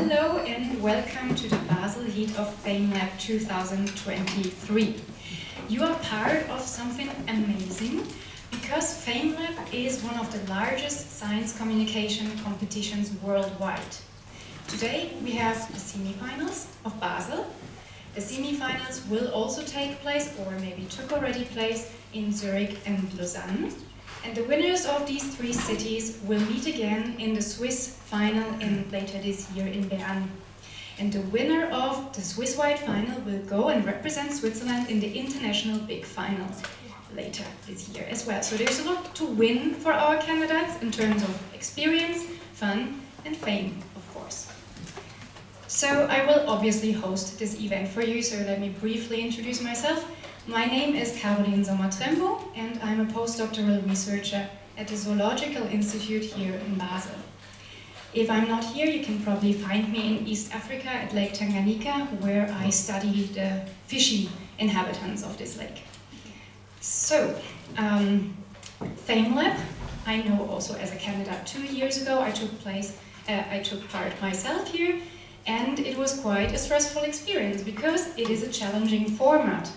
Hello and welcome to the Basel Heat of FameLab 2023. You are part of something amazing because FameLab is one of the largest science communication competitions worldwide. Today we have the semifinals of Basel. The semifinals will also take place, or maybe took already place, in Zurich and Lausanne. And the winners of these three cities will meet again in the Swiss final later this year in Bern. And the winner of the Swiss-wide final will go and represent Switzerland in the international big final later this year as well. So there's a lot to win for our candidates in terms of experience, fun and fame, of course. So I will obviously host this event for you, so let me briefly introduce myself. My name is Caroline Sommer-Trembo and I'm a postdoctoral researcher at the Zoological Institute here in Basel. If I'm not here, you can probably find me in East Africa at Lake Tanganyika, where I study the fishy inhabitants of this lake. So, FameLab, I know also as a candidate 2 years ago. I took part myself here, and it was quite a stressful experience because it is a challenging format.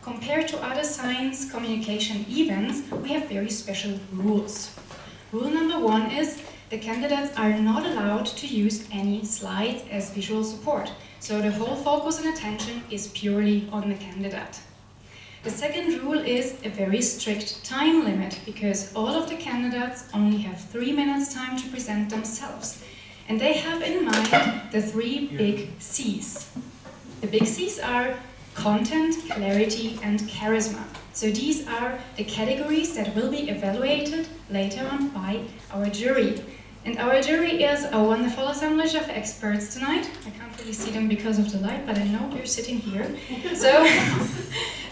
Compared to other science communication events, we have very special rules. Rule number 1 is the candidates are not allowed to use any slides as visual support. So the whole focus and attention is purely on the candidate. The second rule is a very strict time limit, because all of the candidates only have 3 minutes time to present themselves. And they have in mind the 3 big C's. The big C's are content, clarity and charisma. So these are the categories that will be evaluated later on by our jury. And our jury is a wonderful assemblage of experts tonight. I can't really see them because of the light, but I know they're sitting here. So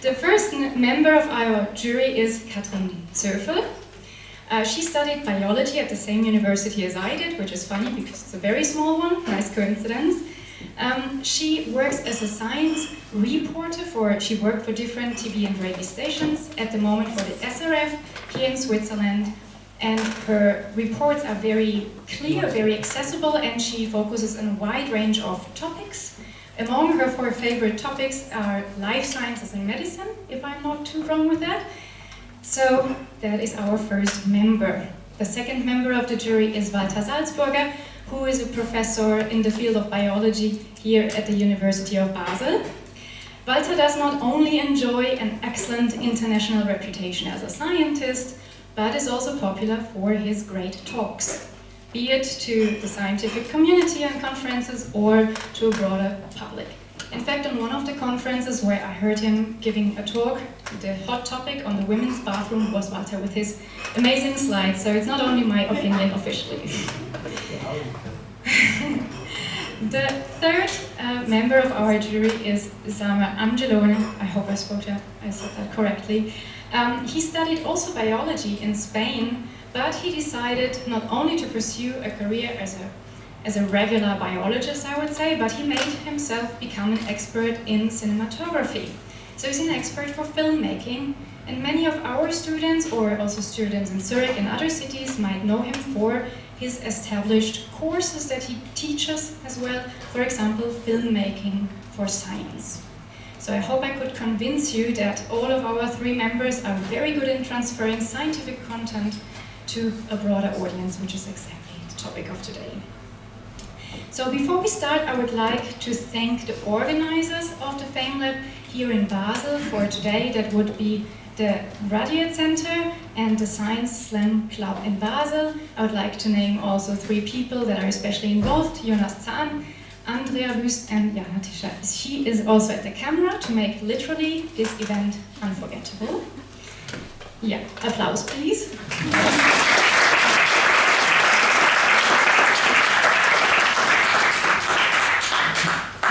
the first member of our jury is Katrin Zöfel. She studied biology at the same university as I did, which is funny because it's a very small one, nice coincidence. She works as a science reporter she worked for different TV and radio stations, at the moment for the SRF here in Switzerland. And her reports are very clear, very accessible, and she focuses on a wide range of topics. Among her 4 favorite topics are life sciences and medicine, if I'm not too wrong with that. So that is our first member. The second member of the jury is Walter Salzburger, who is a professor in the field of biology here at the University of Basel. Walter does not only enjoy an excellent international reputation as a scientist, but is also popular for his great talks, be it to the scientific community and conferences or to a broader public. In fact, on one of the conferences where I heard him giving a talk, the hot topic on the women's bathroom was Walter with his amazing slides, so it's not only my opinion officially. The third member of our jury is Sama Angelone. I hope I said that correctly. He studied also biology in Spain, but he decided not only to pursue a career as a regular biologist, I would say, but he made himself become an expert in cinematography. So he's an expert for filmmaking, and many of our students, or also students in Zurich and other cities, might know him for his established courses that he teaches as well, for example, filmmaking for science. So I hope I could convince you that all of our 3 members are very good in transferring scientific content to a broader audience, which is exactly the topic of today. So before we start, I would like to thank the organizers of the FameLab here in Basel for today. That would be the Radiate Center and the Science Slam Club in Basel. I would like to name also 3 people that are especially involved: Jonas Zahn, Andrea Wüst and Jana Tischer. She is also at the camera to make literally this event unforgettable. Yeah, applause please.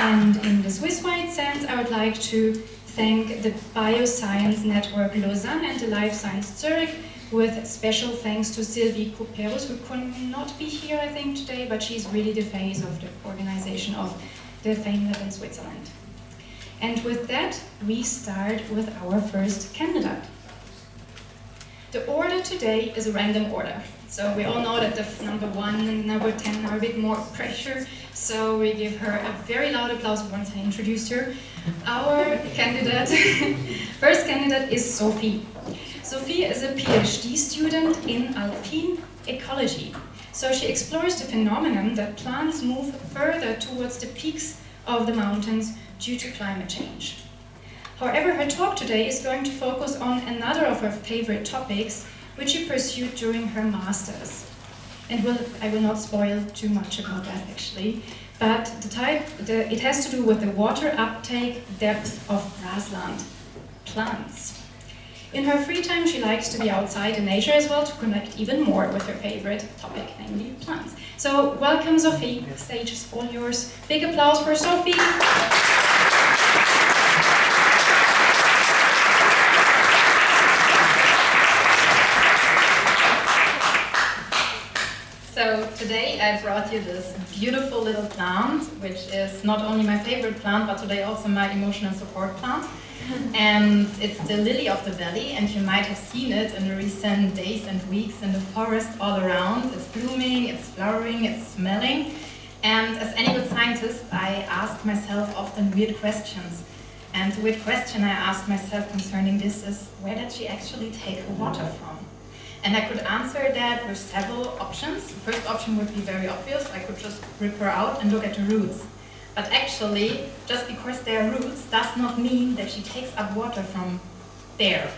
And in the Swiss-wide sense, I would like to thank the Bioscience Network Lausanne and the Life Science Zurich, with special thanks to Sylvie Couperus, who could not be here, I think, today, but she's really the face of the organization of the FameLab in Switzerland. And with that, we start with our first candidate. The order today is a random order. So we all know that the number 1 and number 10 are a bit more pressure. So we give her a very loud applause once I introduced her. Our candidate, first candidate is Sophie. Sophie is a PhD student in alpine ecology. So she explores the phenomenon that plants move further towards the peaks of the mountains due to climate change. However, her talk today is going to focus on another of her favorite topics, which she pursued during her master's. And I will not spoil too much about that actually, but it has to do with the water uptake depth of grassland plants. In her free time, she likes to be outside in nature as well to connect even more with her favorite topic, namely plants. So welcome, Sophie. The stage is all yours. Big applause for Sophie. So today I brought you this beautiful little plant, which is not only my favorite plant, but today also my emotional support plant. And it's the lily of the valley, and you might have seen it in the recent days and weeks in the forest all around. It's blooming, it's flowering, it's smelling. And as any good scientist, I ask myself often weird questions. And the weird question I ask myself concerning this is, where did she actually take her water from? And I could answer that with several options. The first option would be very obvious. I could just rip her out and look at the roots. But actually, just because there are roots does not mean that she takes up water from there.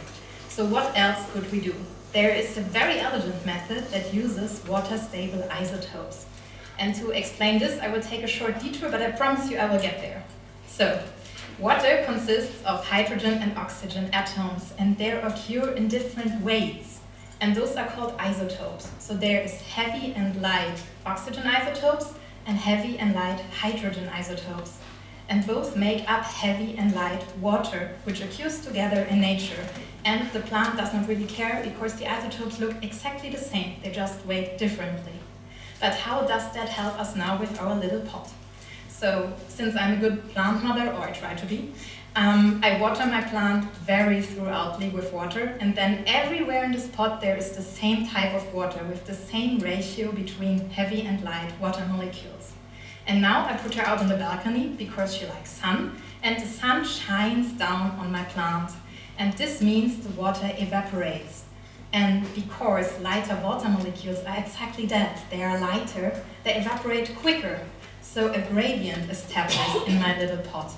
So what else could we do? There is a very elegant method that uses water-stable isotopes. And to explain this, I will take a short detour, but I promise you I will get there. So, water consists of hydrogen and oxygen atoms, and they occur in different weights. And those are called isotopes. So there is heavy and light oxygen isotopes, and heavy and light hydrogen isotopes. And both make up heavy and light water, which occurs together in nature. And the plant does not really care because the isotopes look exactly the same, they just weigh differently. But how does that help us now with our little pot? So, since I'm a good plant mother, or I try to be, I water my plant very throughoutly with water, and then everywhere in this pot there is the same type of water with the same ratio between heavy and light water molecules. And now I put her out on the balcony because she likes sun, and the sun shines down on my plant. And this means the water evaporates. And because lighter water molecules are exactly that, they are lighter, they evaporate quicker. So a gradient is established in my little pot.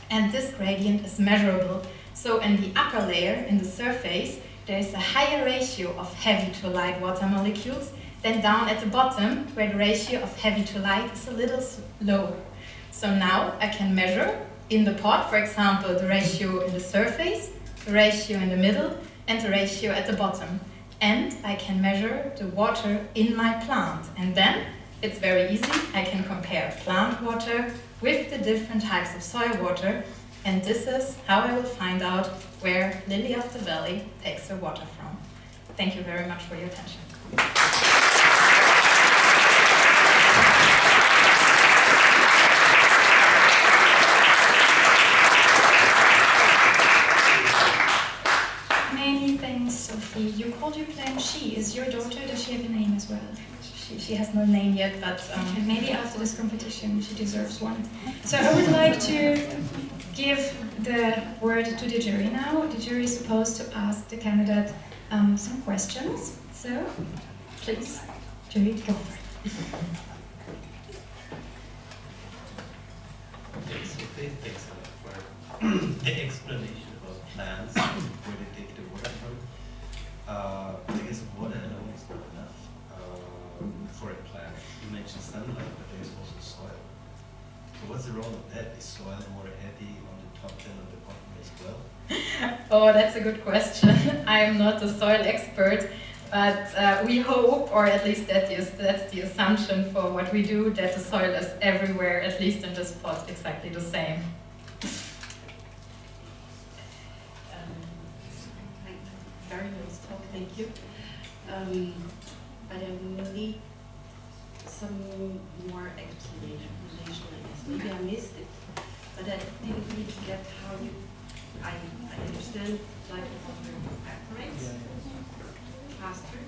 And this gradient is measurable. So in the upper layer, in the surface, there is a higher ratio of heavy to light water molecules than down at the bottom, where the ratio of heavy to light is a little lower. So now I can measure in the pot, for example, the ratio in the surface, the ratio in the middle, and the ratio at the bottom. And I can measure the water in my plant. And then it's very easy. I can compare plant water with the different types of soil water, and this is how I will find out where Lily of the Valley takes her water from. Thank you very much for your attention. Many thanks, Sophie. You called your plant she. Is your daughter, does she have a name as well? She has no name yet, but maybe after this competition she deserves one. So I would like to give the word to the jury now. The jury is supposed to ask the candidate some questions. So please, jury, go for it. Okay, so thanks a lot for the explanation about plants, where they take the water from. I guess water alone is not enough for a plant. You mentioned sunlight, but there is also soil. So what's the role of that? Is soil more heavy on the top than on the bottom as well? Oh, that's a good question. I'm not a soil expert, but we hope, or at least that's the assumption for what we do, that the soil is everywhere, at least in this pot, exactly the same. Very nice talk, thank you. But I will need some more explanation, I guess. Maybe I missed it, but I didn't really get how you, I understand light water evaporates faster,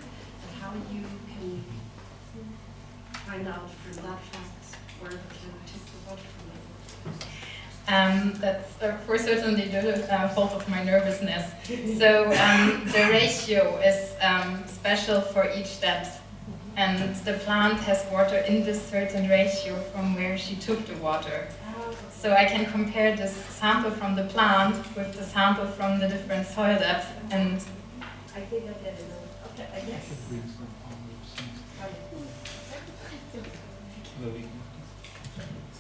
but how you can find out from that fact where the plant took the water from it. That's for certainly the fault of my nervousness. So the ratio is special for each depth, and the plant has water in this certain ratio from where she took the water. So I can compare this sample from the plant with the sample from the different soil depths, and I think I get it. Okay, I guess.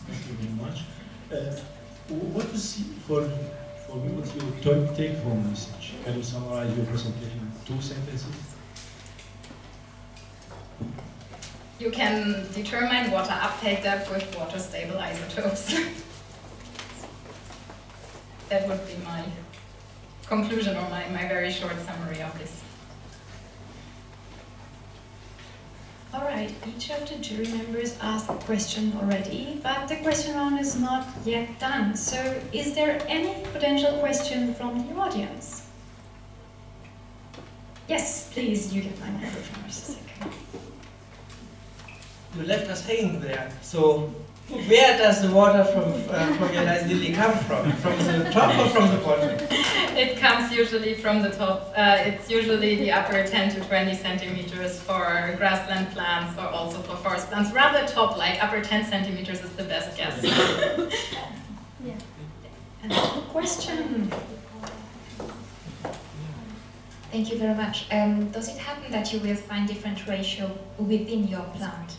Thank you very much. What is for me? What's your take-home message? Can you summarize your presentation in 2 sentences? you can determine water uptake depth with water stable isotopes. That would be my conclusion, or my very short summary of this. All right, each of the jury members asked a question already, but the question round is not yet done. So is there any potential question from the audience? Yes, please, you get my microphone just a second. You left us hanging there. So where does the water from your nice lily come from? From the top or from the bottom? It comes usually from the top. It's usually the upper 10 to 20 centimeters for grassland plants, or also for forest plants. Rather top, like upper 10 centimeters is the best guess. Yeah. Another question. Thank you very much. Does it happen that you will find different ratio within your plant?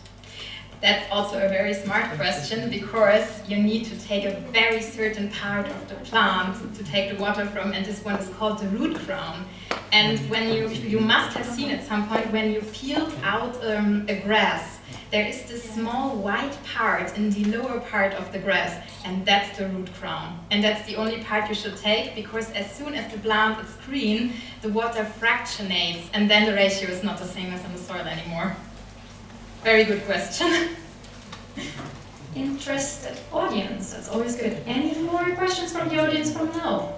That's also a very smart question, because you need to take a very certain part of the plant to take the water from, and this one is called the root crown. And when you must have seen at some point, when you peel out a grass, there is this small white part in the lower part of the grass, and that's the root crown. And that's the only part you should take, because as soon as the plant is green, the water fractionates, and then the ratio is not the same as in the soil anymore. Very good question. Interested audience, that's always good. Any more questions from the audience from now?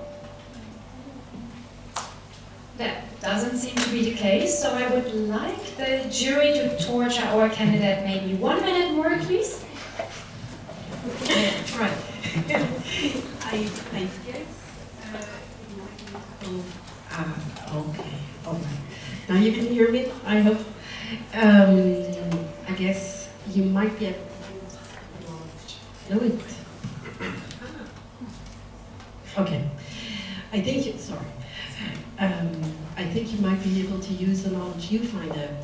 That doesn't seem to be the case, so I would like the jury to torture our candidate maybe 1 minute more, please. Right. I guess. Okay. All right. Now you can hear me, I hope. I guess you might be able to know it. Okay. I think you might be able to use the knowledge you find out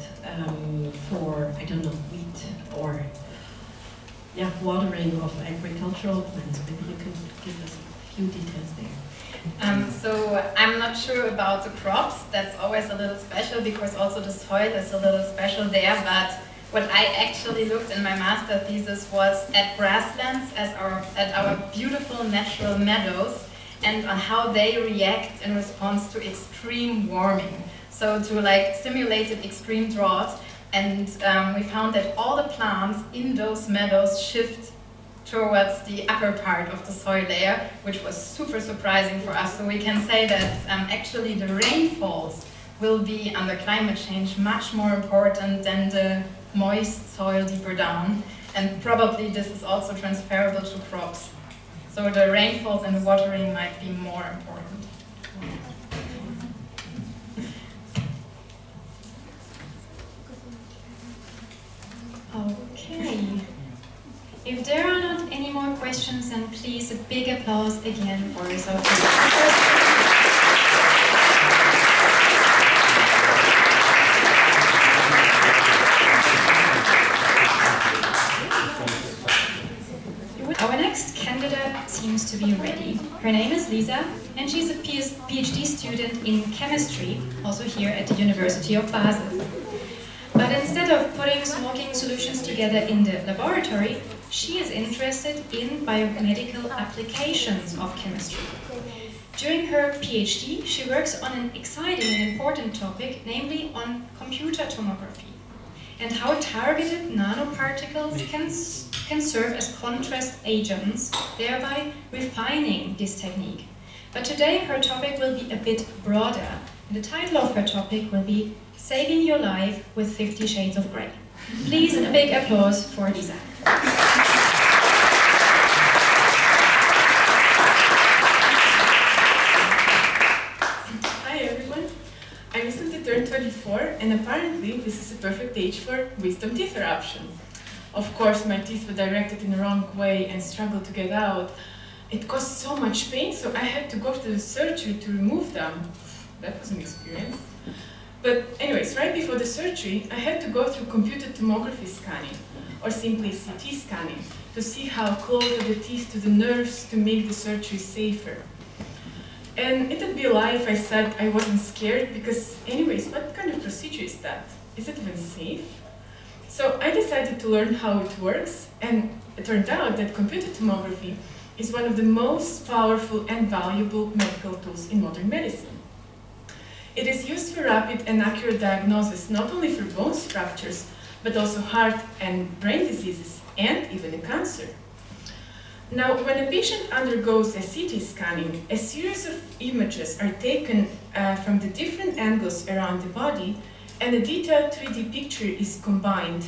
for, I don't know, wheat or watering of agricultural plants. Maybe you can give us a few details there. So I'm not sure about the crops. That's always a little special, because also the soil is a little special there. But what I actually looked in my master thesis was at grasslands, at our beautiful natural meadows, and on how they react in response to extreme warming. So to like simulated extreme drought, and we found that all the plants in those meadows shift towards the upper part of the soil layer, which was super surprising for us. So we can say that actually the rainfalls will be under climate change much more important than the moist soil deeper down. And probably this is also transferable to crops. So the rainfalls and the watering might be more important. Okay. If there are not any more questions, then please a big applause again for Sophie. Our next candidate seems to be ready. Her name is Lisa, and she's a PhD student in chemistry, also here at the University of Basel. But instead of putting smoking solutions together in the laboratory, she is interested in biomedical applications of chemistry. During her PhD, she works on an exciting and important topic, namely on computer tomography, and how targeted nanoparticles can serve as contrast agents, thereby refining this technique. But today her topic will be a bit broader. The title of her topic will be saving your life with 50 Shades of Grey. Please, a big applause for Lisa. Hi everyone. I recently turned 24 and apparently this is a perfect age for wisdom teeth eruption. Of course my teeth were directed in the wrong way and struggled to get out. It caused so much pain, so I had to go to the surgery to remove them. That was an experience. But anyways, right before the surgery, I had to go through computed tomography scanning, or simply CT scanning, to see how close are the teeth to the nerves to make the surgery safer. And it would be a lie if I said I wasn't scared, because anyways, what kind of procedure is that? Is it even safe? So I decided to learn how it works, and it turned out that computed tomography is one of the most powerful and valuable medical tools in modern medicine. It is used for rapid and accurate diagnosis, not only for bone fractures, but also heart and brain diseases, and even in cancer. Now, when a patient undergoes a CT scanning, a series of images are taken from the different angles around the body, and a detailed 3D picture is combined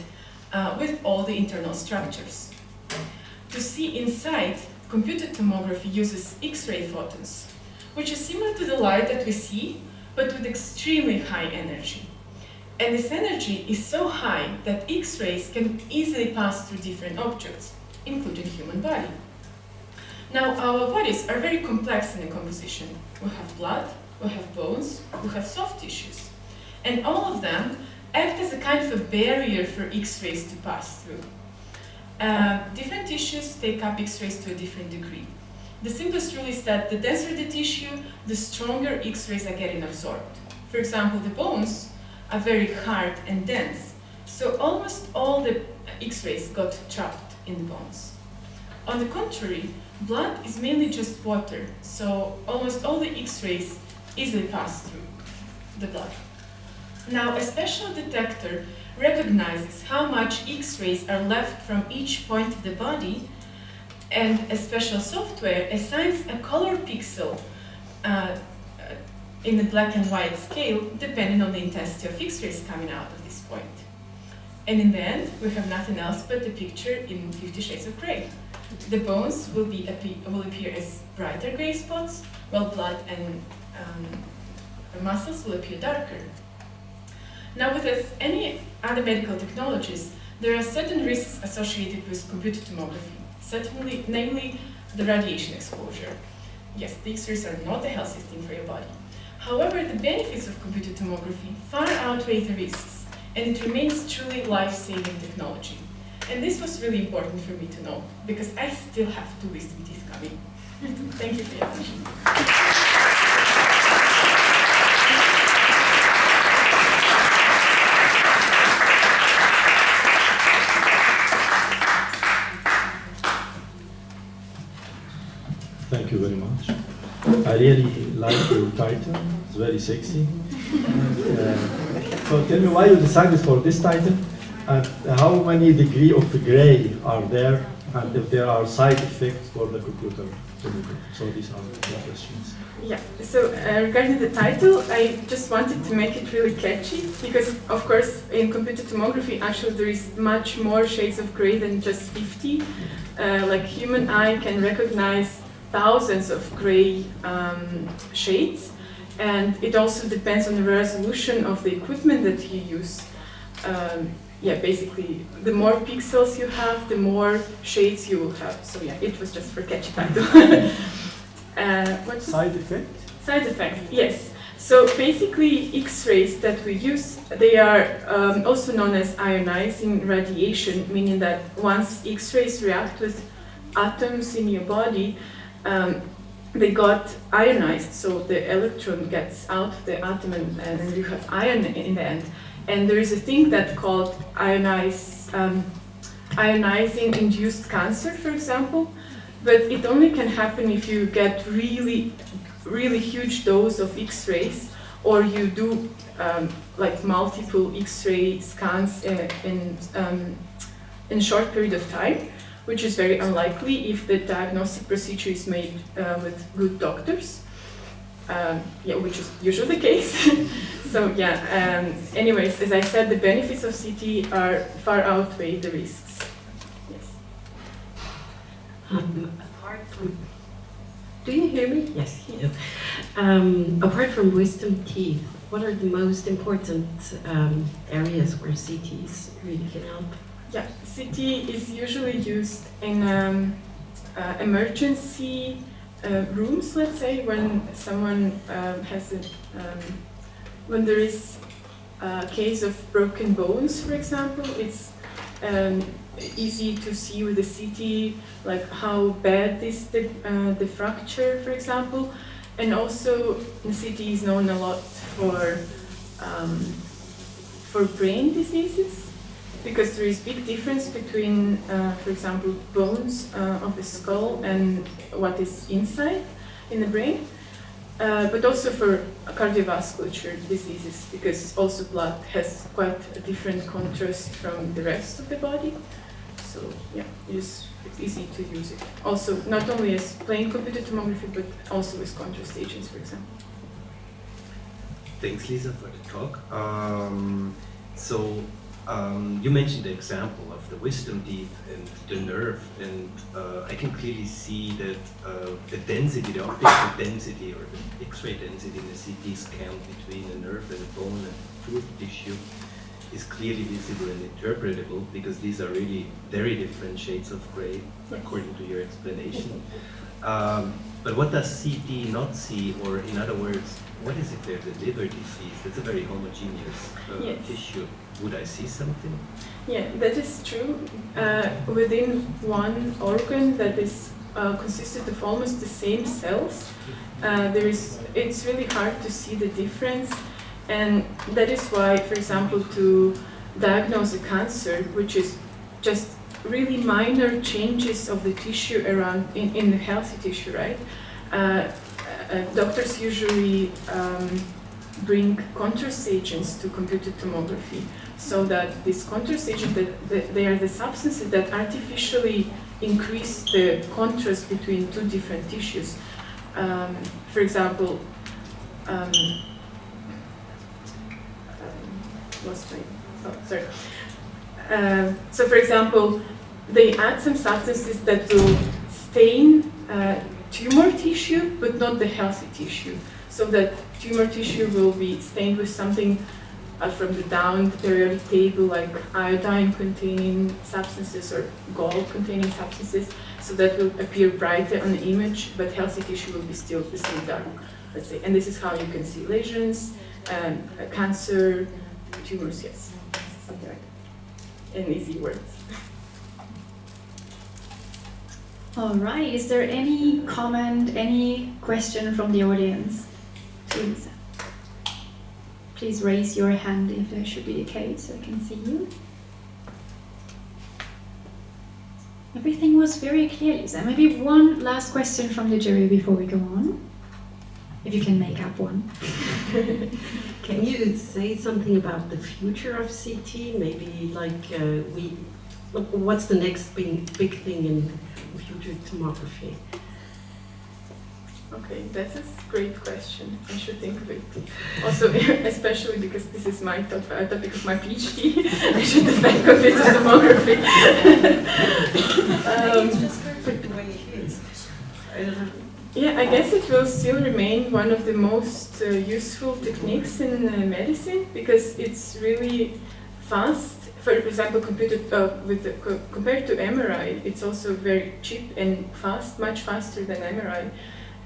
with all the internal structures. To see inside, computed tomography uses X-ray photons, which is similar to the light that we see, but with extremely high energy. And this energy is so high that X-rays can easily pass through different objects, including human body. Now, our bodies are very complex in composition. We have blood, we have bones, we have soft tissues. And all of them act as a kind of a barrier for X-rays to pass through. Different tissues take up X-rays to a different degree. The simplest rule is that the denser the tissue, the stronger X-rays are getting absorbed. For example, the bones are very hard and dense, so almost all the X-rays got trapped in the bones. On the contrary, blood is mainly just water, so almost all the X-rays easily pass through the blood. Now, a special detector recognizes how much X-rays are left from each point of the body, and a special software assigns a color pixel in the black and white scale, depending on the intensity of X-rays coming out of this point. And in the end, we have nothing else but a picture in 50 Shades of Grey. The bones will appear as brighter gray spots, while blood and muscles will appear darker. Now, with any other medical technologies, there are certain risks associated with computed tomography, certainly, namely the radiation exposure. Yes, the X-rays are not the healthiest thing for your body. However, the benefits of computed tomography far outweigh the risks, and it remains truly life-saving technology. And this was really important for me to know, because I still have 2 wisdom teeth coming. Thank you for your attention. Thank you very much. I really like your title. It's very sexy. So tell me why you decided for this title, and how many degrees of gray are there, and if there are side effects for the computer. So these are the questions. Yeah, so regarding the title, I just wanted to make it really catchy, because of course in computed tomography actually there is much more shades of gray than just 50. Like human eye can recognize thousands of gray shades, and it also depends on the resolution of the equipment that you use. Yeah, basically, the more pixels you have, the more shades you will have. So yeah, it was just for catchy title. Side effect? Side effect, yes. So basically, X-rays that we use, they are also known as ionizing radiation, meaning that once X-rays react with atoms in your body, they got ionized, so the electron gets out of the atom and then you have iron in the end. And there is a thing that's called ionizing induced cancer, for example, but it only can happen if you get really huge dose of X-rays, or you do like multiple X-ray scans in a short period of time, which is very unlikely if the diagnostic procedure is made with good doctors. Yeah, which is usually the case. So yeah, anyways, as I said, the benefits of CT are far outweigh the risks. Yes. Apart from, do you hear me? Yes. Yes. Apart from wisdom teeth, what are the most important areas where CTs really can help? Yeah, CT is usually used in emergency rooms, let's say, when someone has a, when there is a case of broken bones, for example. It's easy to see with the CT, like how bad is the fracture, for example. And also, the CT is known a lot for brain diseases, because there is big difference between, for example, bones of the skull and what is inside in the brain. But also for cardiovascular diseases, because also blood has quite a different contrast from the rest of the body. So yeah, it's easy to use it. Also, not only as plain computed tomography, but also as contrast agents, for example. Thanks, Lisa, for the talk. You mentioned the example of the wisdom teeth and the nerve, and I can clearly see that the density, the optical density or the X-ray density in the CT scan between a nerve and a bone and tooth tissue is clearly visible and interpretable, because these are really very different shades of gray, according to your explanation. But what does CT not see, or in other words, what is if there's a liver disease? That's a very homogeneous tissue. Would I see something? Yeah, that is true. Within one organ that is consisted of almost the same cells, it's really hard to see the difference. And that is why, for example, to diagnose a cancer, which is just really minor changes of the tissue around in the healthy tissue, right? Doctors usually bring contrast agents to computed tomography, so that these contrast agents, they are the substances that artificially increase the contrast between two different tissues. For example, so for example, they add some substances that will stain tumor tissue, but not the healthy tissue. So that tumor tissue will be stained with something from the down periodic table, like iodine-containing substances or gold-containing substances, so that will appear brighter on the image, but healthy tissue will be still the same dark, let's say. And this is how you can see lesions, cancer, tumors, yes, something like that, in easy words. All right, is there any comment, any question from the audience? Please. Please raise your hand if that should be the case, so I can see you. Everything was very clear, Lisa. Maybe one last question from the jury before we go on, if you can make up one. Can you say something about the future of CT? Maybe like what's the next big thing in future tomography? Okay, that's a great question. I should think of it. Also, especially because this is my topic of my PhD, I should think of it as tomography. It's just perfect the way it is. Yeah, I guess it will still remain one of the most useful techniques in medicine, because it's really fast. For example, compared to MRI, it's also very cheap and fast, much faster than MRI.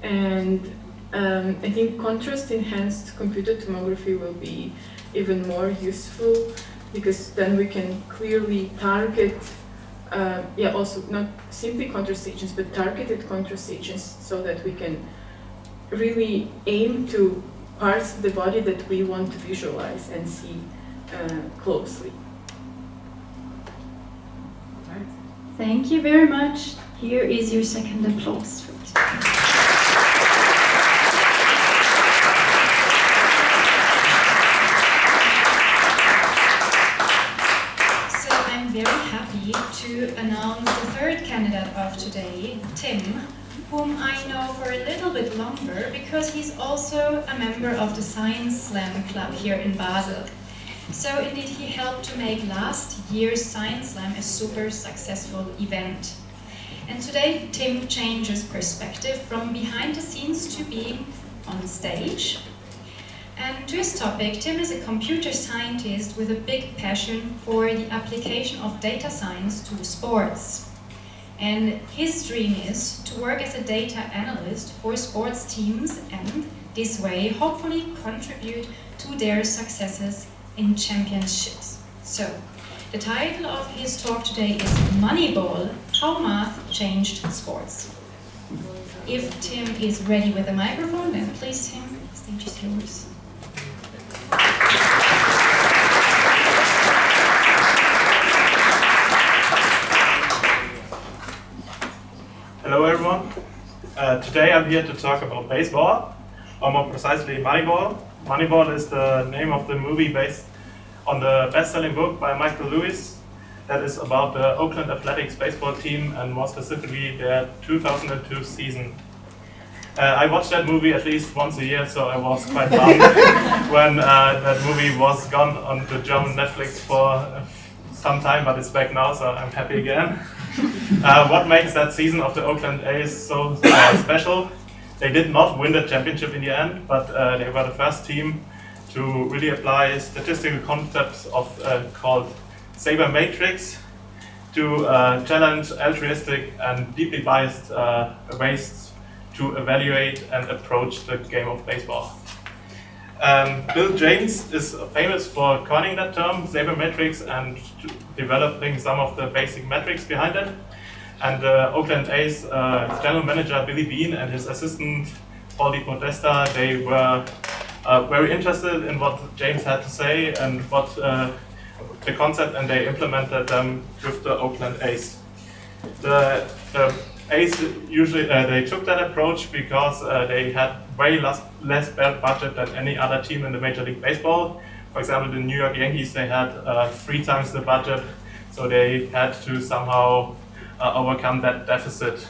And I think contrast-enhanced computed tomography will be even more useful, because then we can clearly target, also not simply contrast agents, but targeted contrast agents, so that we can really aim to parts of the body that we want to visualize and see closely. Thank you very much. Here is your second applause. Very happy to announce the third candidate of today, Tim, whom I know for a little bit longer because he's also a member of the Science Slam Club here in Basel. So indeed he helped to make last year's Science Slam a super successful event. And today Tim changes perspective from behind the scenes to being on stage. And to his topic, Tim is a computer scientist with a big passion for the application of data science to sports. And his dream is to work as a data analyst for sports teams and this way hopefully contribute to their successes in championships. So, the title of his talk today is Moneyball, How Math Changed Sports. If Tim is ready with the microphone, then please Tim, the stage is yours. Hello everyone. Today I'm here to talk about baseball, or more precisely Moneyball. Moneyball is the name of the movie based on the best-selling book by Michael Lewis that is about the Oakland Athletics baseball team and more specifically their 2002 season. I watched that movie at least once a year, so I was quite bummed when that movie was gone on the German Netflix for some time, but it's back now, so I'm happy again. What makes that season of the Oakland A's so special? They did not win the championship in the end, but they were the first team to really apply statistical concepts of called Saber Matrix to challenge altruistic and deeply biased ways to evaluate and approach the game of baseball. Bill James is famous for coining that term, Saber Matrix, and developing some of the basic metrics behind it. And the Oakland A's general manager Billy Beane and his assistant Paul DePodesta, they were very interested in what James had to say and what the concept, and they implemented them with the Oakland A's. The A's usually they took that approach because they had way less budget than any other team in the Major League Baseball. For example, the New York Yankees, they had 3 times the budget, so they had to somehow overcome that deficit.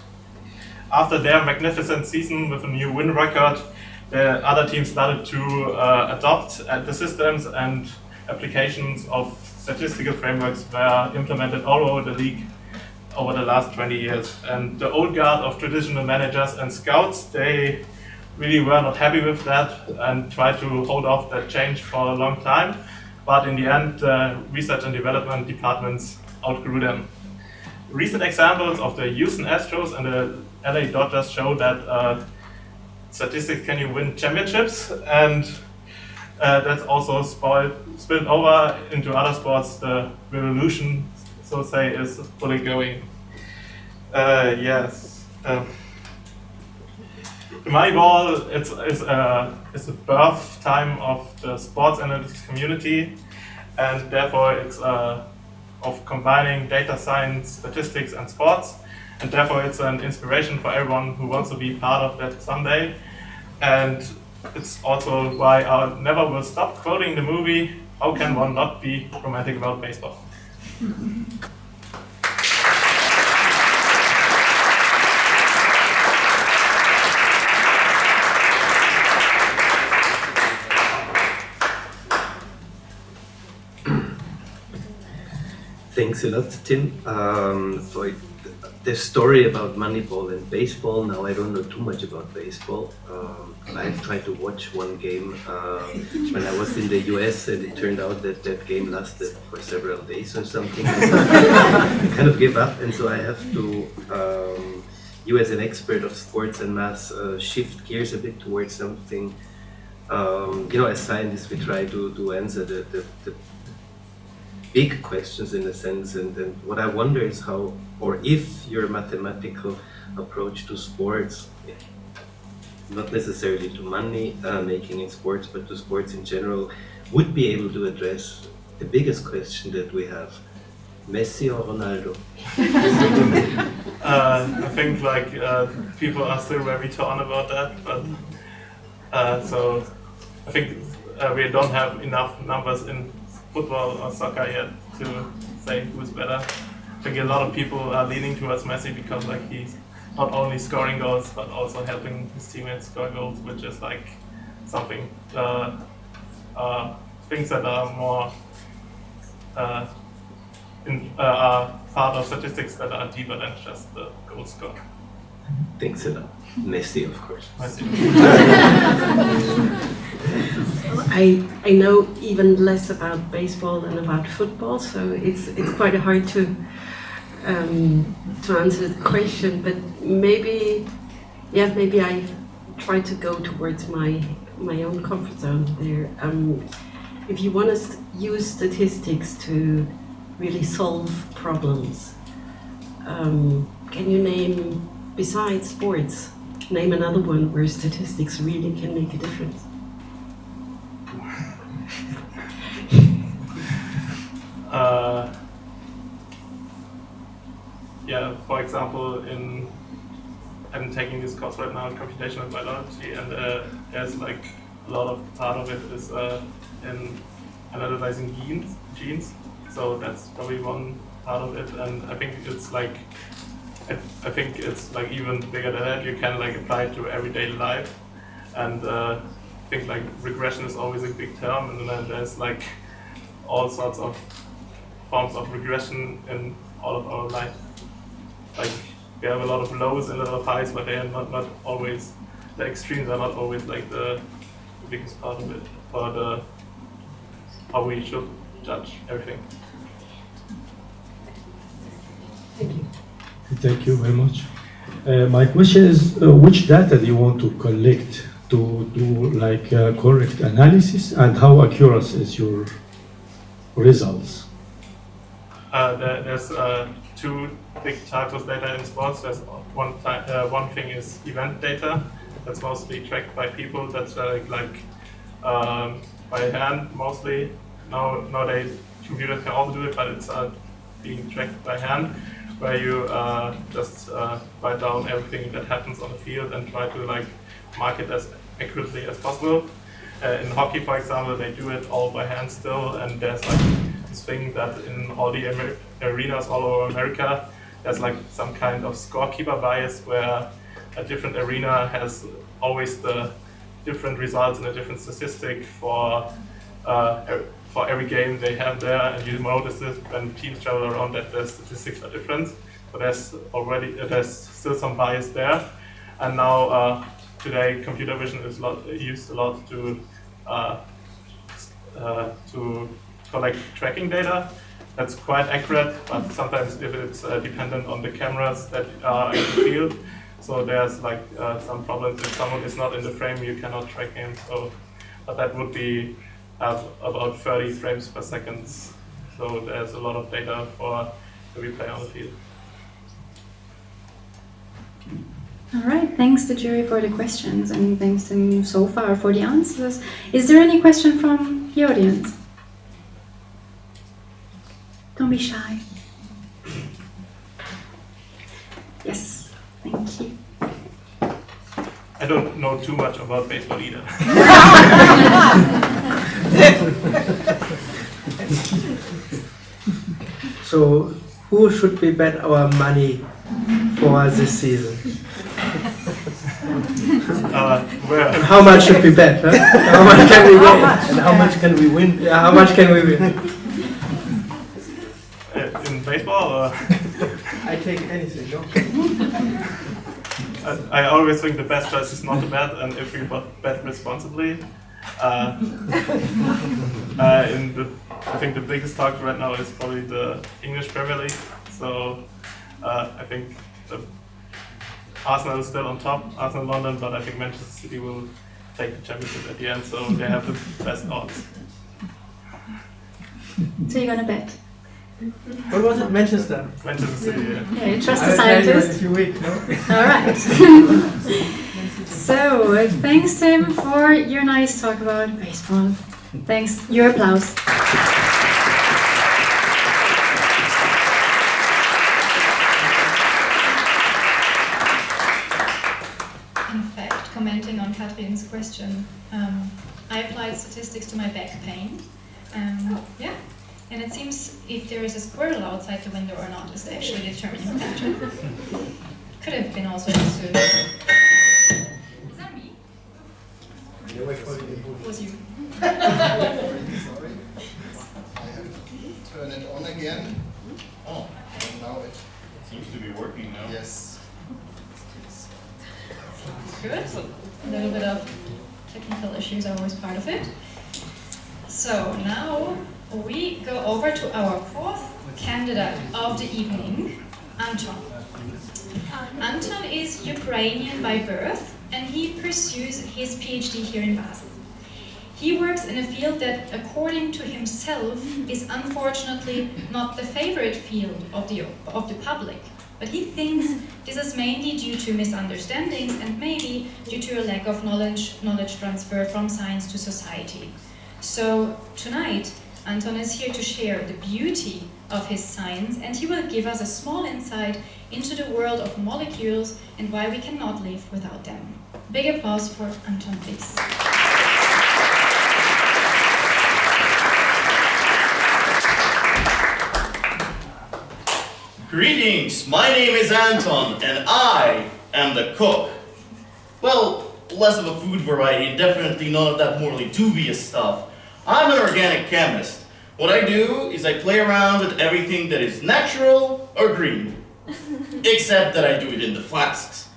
After their magnificent season with a new win record, the other teams started to adopt the systems, and applications of statistical frameworks were implemented all over the league over the last 20 years. And the old guard of traditional managers and scouts, they really were not happy with that and tried to hold off that change for a long time. But in the end, research and development departments outgrew them. Recent examples of the Houston Astros and the LA Dodgers show that statistics can you win championships, and that's also spilled over into other sports. The revolution, so to say, is fully going. Yes. The Moneyball is the birth time of the sports analytics community, and therefore it's of combining data science, statistics, and sports, and therefore it's an inspiration for everyone who wants to be part of that someday. And it's also why I never will stop quoting the movie, How Can One Not Be Romantic About Baseball? Thanks a lot, Tim, for the story about Moneyball and baseball. Now I don't know too much about baseball. I've tried to watch one game when I was in the US, and it turned out that that game lasted for several days or something. I kind of gave up, and so I have to, you as an expert of sports and math, shift gears a bit towards something. As scientists, we try to answer the big questions in a sense, and what I wonder is how, or if your mathematical approach to sports, not necessarily to money making in sports, but to sports in general, would be able to address the biggest question that we have: Messi or Ronaldo? I think people are still very torn about that, but so I think we don't have enough numbers in football or soccer yet to say who's better. I think a lot of people are leaning towards Messi because he not only scoring goals but also helping his teammates score goals, which is like something things that are more are part of statistics that are deeper than just the goal score. Thanks a lot. Messi, of course. Messi. I know even less about baseball than about football, so it's quite hard to answer the question. But maybe I try to go towards my own comfort zone there. If you want to use statistics to really solve problems, can you name, besides sports, name another one where statistics really can make a difference? Yeah, for example, I'm taking this course right now in computational biology, and there's like a lot of part of it is in analyzing genes. So that's probably one part of it, and I think it's like even bigger than that. You can like apply it to everyday life, and I think like regression is always a big term, and then there's like all sorts of forms of regression in all of our life. Like we have a lot of lows and a lot of highs, but they are not always, the extremes are not always like the biggest part of it, or how we should judge everything. Thank you. Thank you very much. My question is, which data do you want to collect to do like correct analysis, and how accurate is your results? There's two big types of data in sports. There's one thing is event data. That's mostly tracked by people. That's like by hand mostly. Nowadays computers can also do it, but it's being tracked by hand, where you just write down everything that happens on the field and try to like mark it as accurately as possible. In hockey, for example, they do it all by hand still, and there's like this thing that in all the arenas all over America, there's like some kind of scorekeeper bias where a different arena has always the different results in a different statistic for every game they have there, and you notice this when teams travel around that the statistics are different. So there's still some bias there, and now today computer vision is used a lot to collect tracking data. That's quite accurate, but sometimes if it's dependent on the cameras that are in the field, so there's like some problems. If someone is not in the frame, you cannot track him. So, but that would be about 30 frames per second. So there's a lot of data for the replay on the field. All right, thanks to Jury for the questions, and thanks to you so far for the answers. Is there any question from the audience? Don't be shy. Yes, thank you. I don't know too much about baseball either. So, who should we bet our money for this season? Where? And how much should we bet? Huh? How much can we win? And how much can we win? Yeah, how much can we win? In baseball? Or? I take anything, no? I always think the best choice is not to bet, and if you bet responsibly. I think the biggest target right now is probably the English Premier League. So I think Arsenal is still on top, Arsenal London, but I think Manchester City will take the championship at the end, so they have the best odds. So you're gonna bet? What was it? Manchester? Manchester City, yeah. Yeah, you trust the I will tell you in a scientist? few weeks, no? All right. So, thanks Tim for your nice talk about baseball. Thanks. Your applause. In fact, commenting on Katrin's question, I applied statistics to my back pain. Yeah, and it seems if there is a squirrel outside the window or not is the actually determining factor. Could have been also soon. Is that me? Was you? Sorry. I have to turn it on again. Oh, And now it seems to be working now. yes. Good. A little bit of technical issues are always part of it. So now we go over to our fourth candidate of the evening, Anton. Anton is Ukrainian by birth and he pursues his PhD here in Basel. He works in a field that, according to himself, is unfortunately not the favorite field of the public. But he thinks this is mainly due to misunderstandings and maybe due to a lack of knowledge transfer from science to society. So tonight, Anton is here to share the beauty of his science, and he will give us a small insight into the world of molecules and why we cannot live without them. Big applause for Anton, please. Greetings, my name is Anton, and I am the cook. Well, less of a food variety, definitely none of that morally dubious stuff. I'm an organic chemist. What I do is I play around with everything that is natural or green. Except that I do it in the flasks.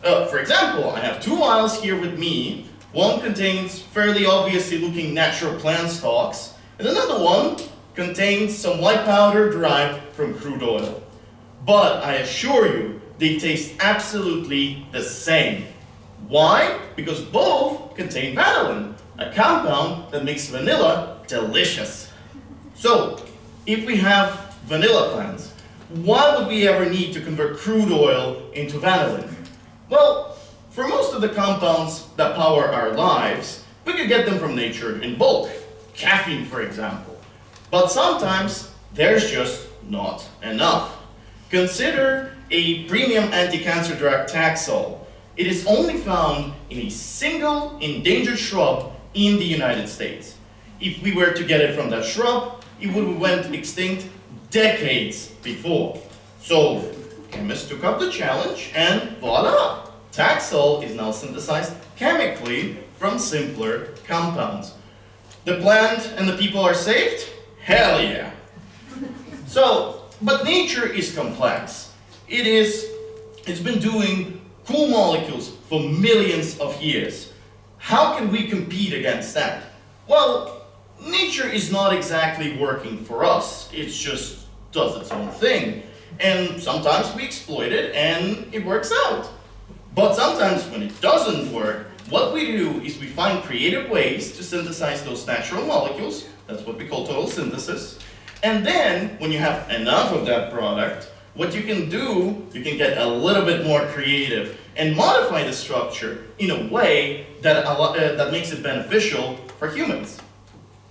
For example, I have two vials here with me. One contains fairly obviously looking natural plant stalks, and another one contains some white powder derived from crude oil. But I assure you, they taste absolutely the same. Why? Because both contain vanillin, a compound that makes vanilla delicious. So, if we have vanilla plants, why would we ever need to convert crude oil into vanillin? Well, for most of the compounds that power our lives, we could get them from nature in bulk. Caffeine, for example. But sometimes, there's just not enough. Consider a premium anti-cancer drug Taxol. It is only found in a single endangered shrub in the United States. If we were to get it from that shrub, it would have went extinct decades before. So, chemists took up the challenge and voila! Taxol is now synthesized chemically from simpler compounds. The plant and the people are saved? Hell yeah! So, but nature is complex. It's been doing cool molecules for millions of years. How can we compete against that? Well, nature is not exactly working for us. It just does its own thing. And sometimes we exploit it and it works out. But sometimes when it doesn't work, what we do is we find creative ways to synthesize those natural molecules. That's what we call total synthesis. And then, when you have enough of that product, what you can do, you can get a little bit more creative and modify the structure in a way that, that makes it beneficial for humans.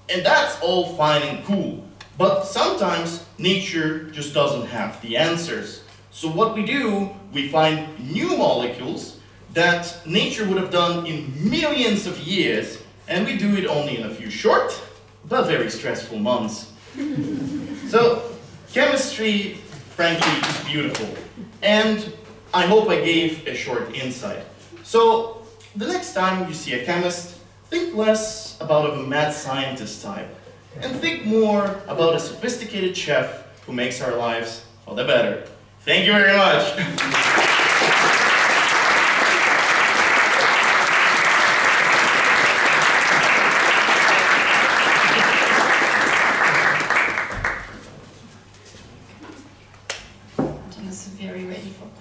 And that's all fine and cool. But sometimes, nature just doesn't have the answers. So what we do, we find new molecules that nature would have done in millions of years, and we do it only in a few short, but very stressful months. So, chemistry, frankly, is beautiful. And I hope I gave a short insight. So, the next time you see a chemist, think less about a mad scientist type, and think more about a sophisticated chef who makes our lives all the better. Thank you very much.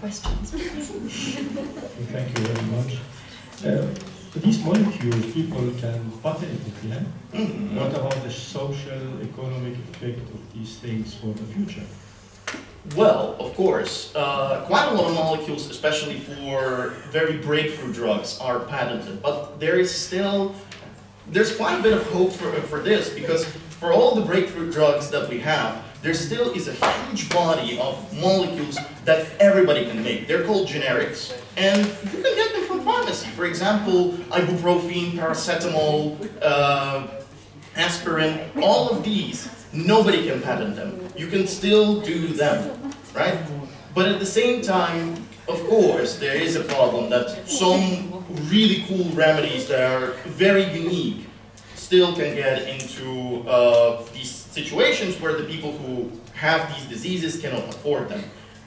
Questions, please. Thank you very much. These molecules, people can patent it, yeah? Mm-hmm. What about the social, economic effect of these things for the future? Well, of course, quite a lot of molecules, especially for very breakthrough drugs, are patented. But there's quite a bit of hope for this, because for all the breakthrough drugs that we have, there still is a huge body of molecules that everybody can make. They're called generics, and you can get them from pharmacy. For example, ibuprofen, paracetamol, aspirin, all of these, nobody can patent them. You can still do them, right? But at the same time, of course, there is a problem that some really cool remedies that are very unique still can get into these situations where the people who have these diseases cannot afford them.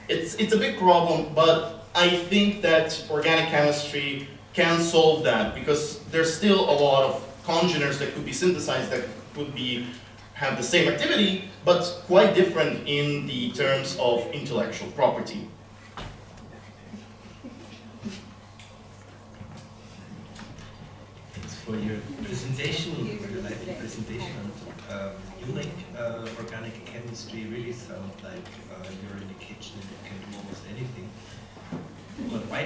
It's a big problem, but I think that organic chemistry can solve that because there's still a lot of congeners that could be synthesized that could have the same activity, but quite different in the terms of intellectual property. Thanks for your presentation, your lively presentation. You like organic chemistry really sound like you're in the kitchen and you can do almost anything. But why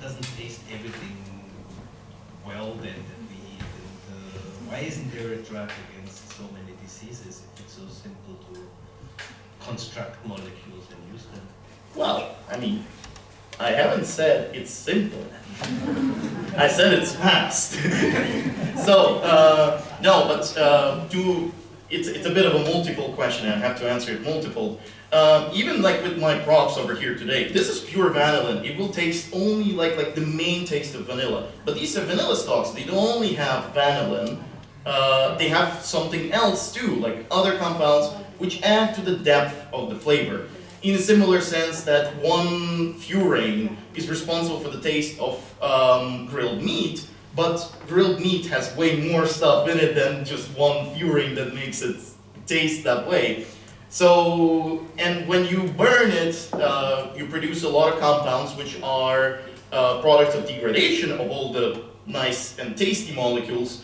doesn't taste everything well then that we eat? And, why isn't there a drug against so many diseases if it's so simple to construct molecules and use them? Well, I mean, I haven't said it's simple. I said it's fast. So, no, but it's a bit of a multiple question, and I have to answer it multiple. Even like with my props over here today, this is pure vanillin. It will taste only like the main taste of vanilla. But these are vanilla stalks. They don't only have vanillin. They have something else too, like other compounds which add to the depth of the flavor. In a similar sense that one furane is responsible for the taste of grilled meat, but grilled meat has way more stuff in it than just one furane that makes it taste that way. So, and when you burn it, you produce a lot of compounds which are products of degradation of all the nice and tasty molecules.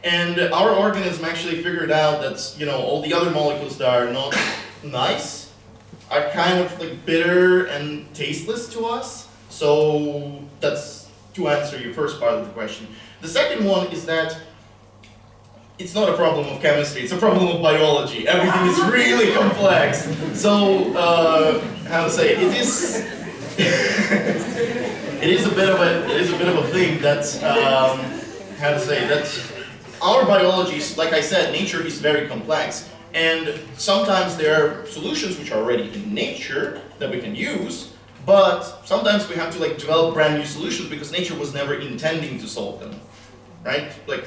And our organism actually figured out that, you know, all the other molecules that are not nice are kind of like bitter and tasteless to us. So that's to answer your first part of the question. The second one is that it's not a problem of chemistry, it's a problem of biology. Everything is really complex. So, how to say, it is a bit of a thing that, how to say, that our biology is, like I said, nature is very complex. And sometimes there are solutions which are already in nature that we can use, but sometimes we have to like develop brand new solutions because nature was never intending to solve them, right? Like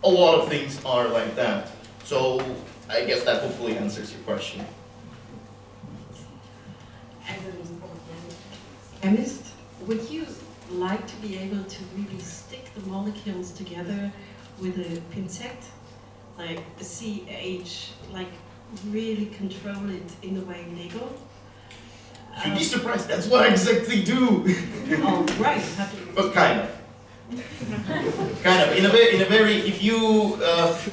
a lot of things are like that. So I guess that hopefully answers your question. As an organic chemist, would you like to be able to really stick the molecules together with a pincette? Like a CH, like really control it in the way Lego? You'd be surprised, that's what I exactly do. Oh, right. But kind of. Kind of, in a very, if you,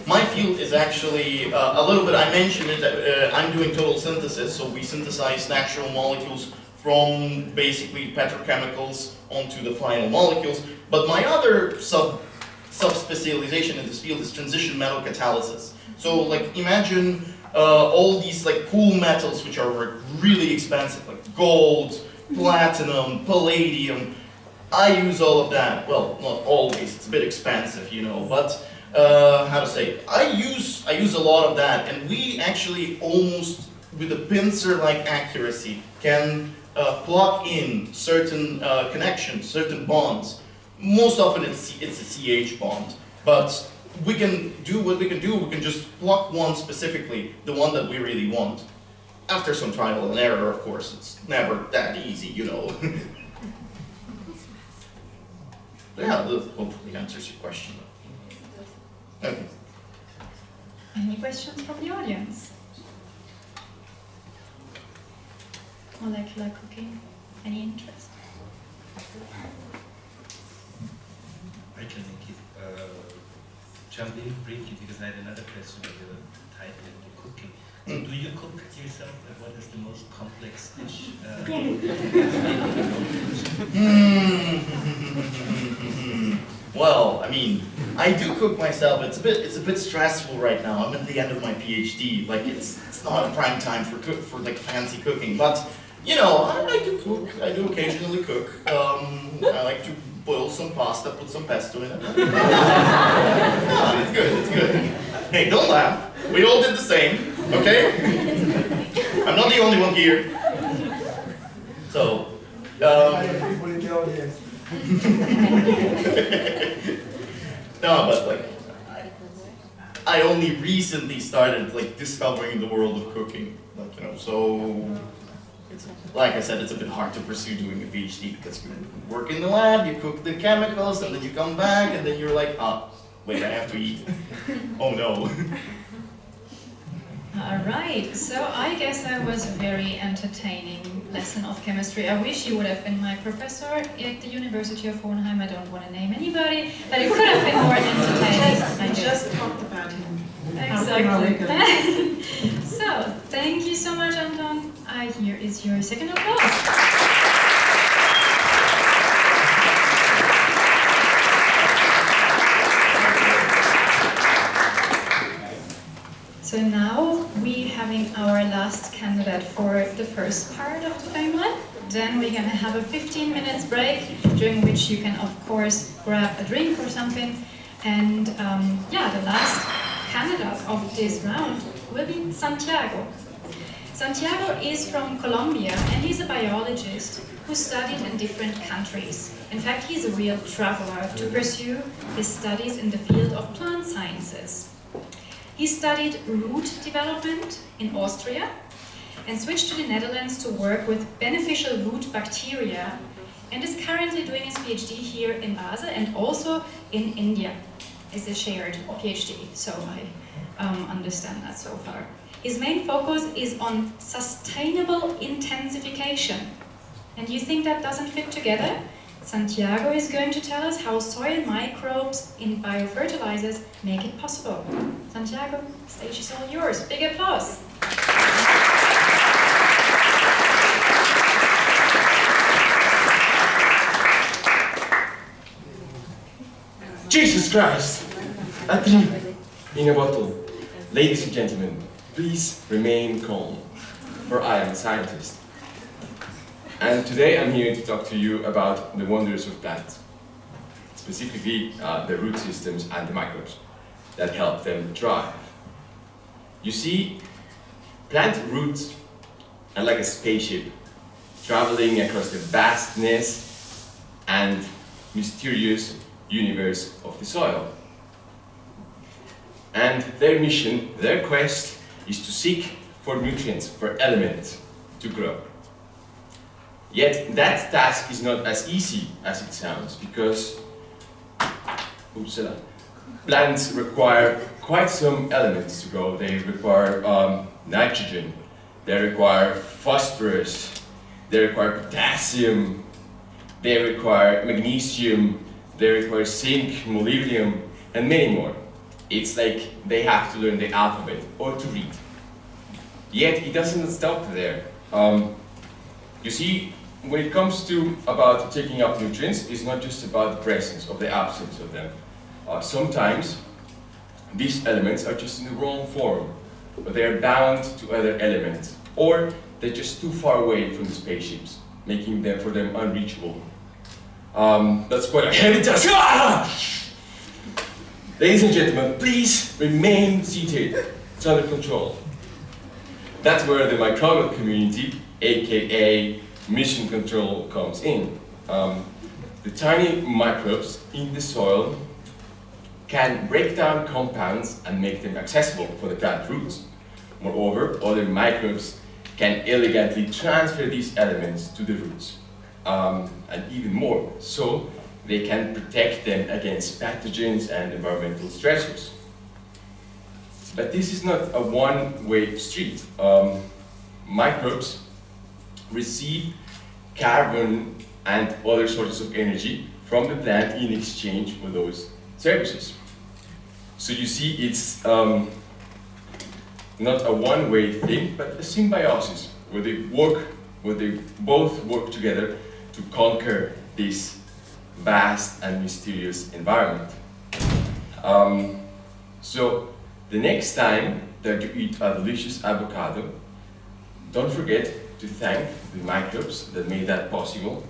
my field is actually a little bit, I mentioned it, that I'm doing total synthesis, so we synthesize natural molecules from basically petrochemicals onto the final molecules, but my other subspecialization in this field is transition metal catalysis. So like imagine all these like cool metals which are really expensive, like gold, platinum, palladium. I use all of that. Well, not always, it's a bit expensive, you know, but how to say, I use a lot of that, and we actually almost with a pincer-like accuracy can plug in certain connections, certain bonds. Most often it's a CH bond, but we can do what we can do. We can just pluck one specifically, the one that we really want. After some trial and error, of course, it's never that easy, you know. Yeah, that hopefully answers your question. Okay. Any questions from the audience? Molecular cooking? Any interest? I can jump in briefly because I had another question about the title of the cooking. So do you cook yourself? What is the most complex dish? Well, I mean, I do cook myself. It's a bit stressful right now. I'm at the end of my PhD. Like it's not a prime time for like fancy cooking. But you know, I like to cook. I do occasionally cook. I like to boil some pasta, put some pesto in it. No, it's good. It's good. Hey, don't laugh. We all did the same. Okay? I'm not the only one here. So, People in the audience. No, but like, I only recently started like discovering the world of cooking. Like, you know, so like I said, it's a bit hard to pursue doing a PhD because you work in the lab, you cook the chemicals, and then you come back, and then you're like, ah, wait, I have to eat. Oh no. All right, so I guess that was a very entertaining lesson of chemistry. I wish you would have been my professor at the University of Hohenheim. I don't want to name anybody, but it could have been more entertaining. I just talked about him. Exactly. So, thank you so much, Anton. Here is your second applause. So now we're having our last candidate for the first part of the FameLab. Then we're going to have a 15 minutes break, during which you can, of course, grab a drink or something. And yeah, the last candidate of this round will be Santiago. Santiago is from Colombia, and he's a biologist who studied in different countries. In fact, he's a real traveler to pursue his studies in the field of plant sciences. He studied root development in Austria and switched to the Netherlands to work with beneficial root bacteria, and is currently doing his PhD here in Basel and also in India. It's a shared PhD, so I understand that so far. His main focus is on sustainable intensification. And you think that doesn't fit together? Santiago is going to tell us how soil microbes in biofertilizers make it possible. Santiago, stage is all yours. Big applause. Jesus Christ! A dream in a bottle. Ladies and gentlemen, please remain calm, for I am a scientist. And today I'm here to talk to you about the wonders of plants, specifically the root systems and the microbes that help them thrive. You see, plant roots are like a spaceship traveling across the vastness and mysterious universe of the soil. And their mission, their quest, is to seek for nutrients, for elements to grow. Yet that task is not as easy as it sounds, because plants require quite some elements to grow. They require nitrogen, they require phosphorus, they require potassium, they require magnesium, they require zinc, molybdenum, and many more. It's like they have to learn the alphabet or to read. Yet it doesn't stop there. You see, when it comes to about taking up nutrients, it's not just about the presence or the absence of them. Sometimes these elements are just in the wrong form, or they are bound to other elements, or they're just too far away from the spaceships, making them for them unreachable. That's quite a heavy task. Ladies and gentlemen, please remain seated. It's under control. That's where the microbial community, aka mission control, comes in. The tiny microbes in the soil can break down compounds and make them accessible for the plant roots. Moreover, other microbes can elegantly transfer these elements to the roots, and even more, so they can protect them against pathogens and environmental stressors. But this is not a one-way street. Microbes receive carbon and other sources of energy from the plant in exchange for those services. So you see, it's not a one-way thing, but a symbiosis, where they both work together to conquer this vast and mysterious environment. So the next time that you eat a delicious avocado, don't forget to thank the microbes that made that possible,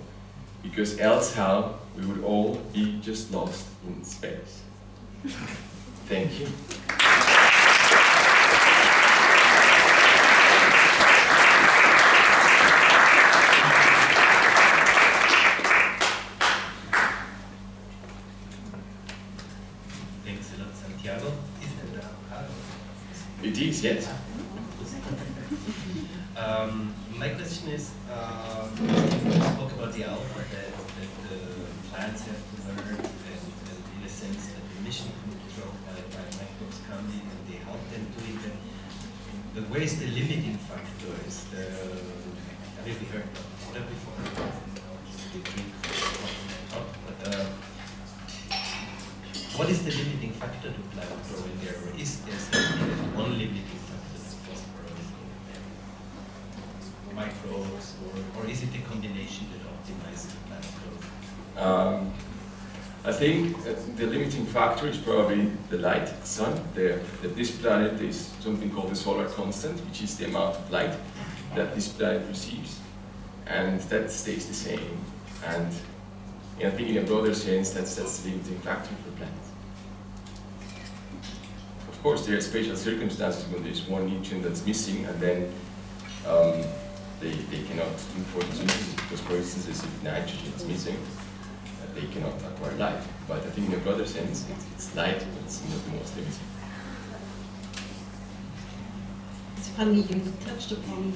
because else how we would all be just lost in space. Thank you. Yes. My question is, you spoke about the alpha that the plants have to learn, and in a sense that the mission control by microbes come in and they help them doing that. But where is the limiting factor? Is the, I mean, we heard about that before. We drink, but what is the limiting factor to plant growing there? Or is there something that one limiting factor is phosphorus or microbes, or is it a combination that optimizes the plant growth? I think the limiting factor is probably the light, the sun. That this planet is something called the solar constant, which is the amount of light that this planet receives, and that stays the same. And I think in a broader sense, that's the limiting factor for plants. Of course, there are special circumstances when there's one nutrient that's missing, and then they cannot do photosynthesis because, for instance, if nitrogen is missing, they cannot acquire light. But I think in a broader sense, it's light, but it's not the most limiting. It's funny, you touched upon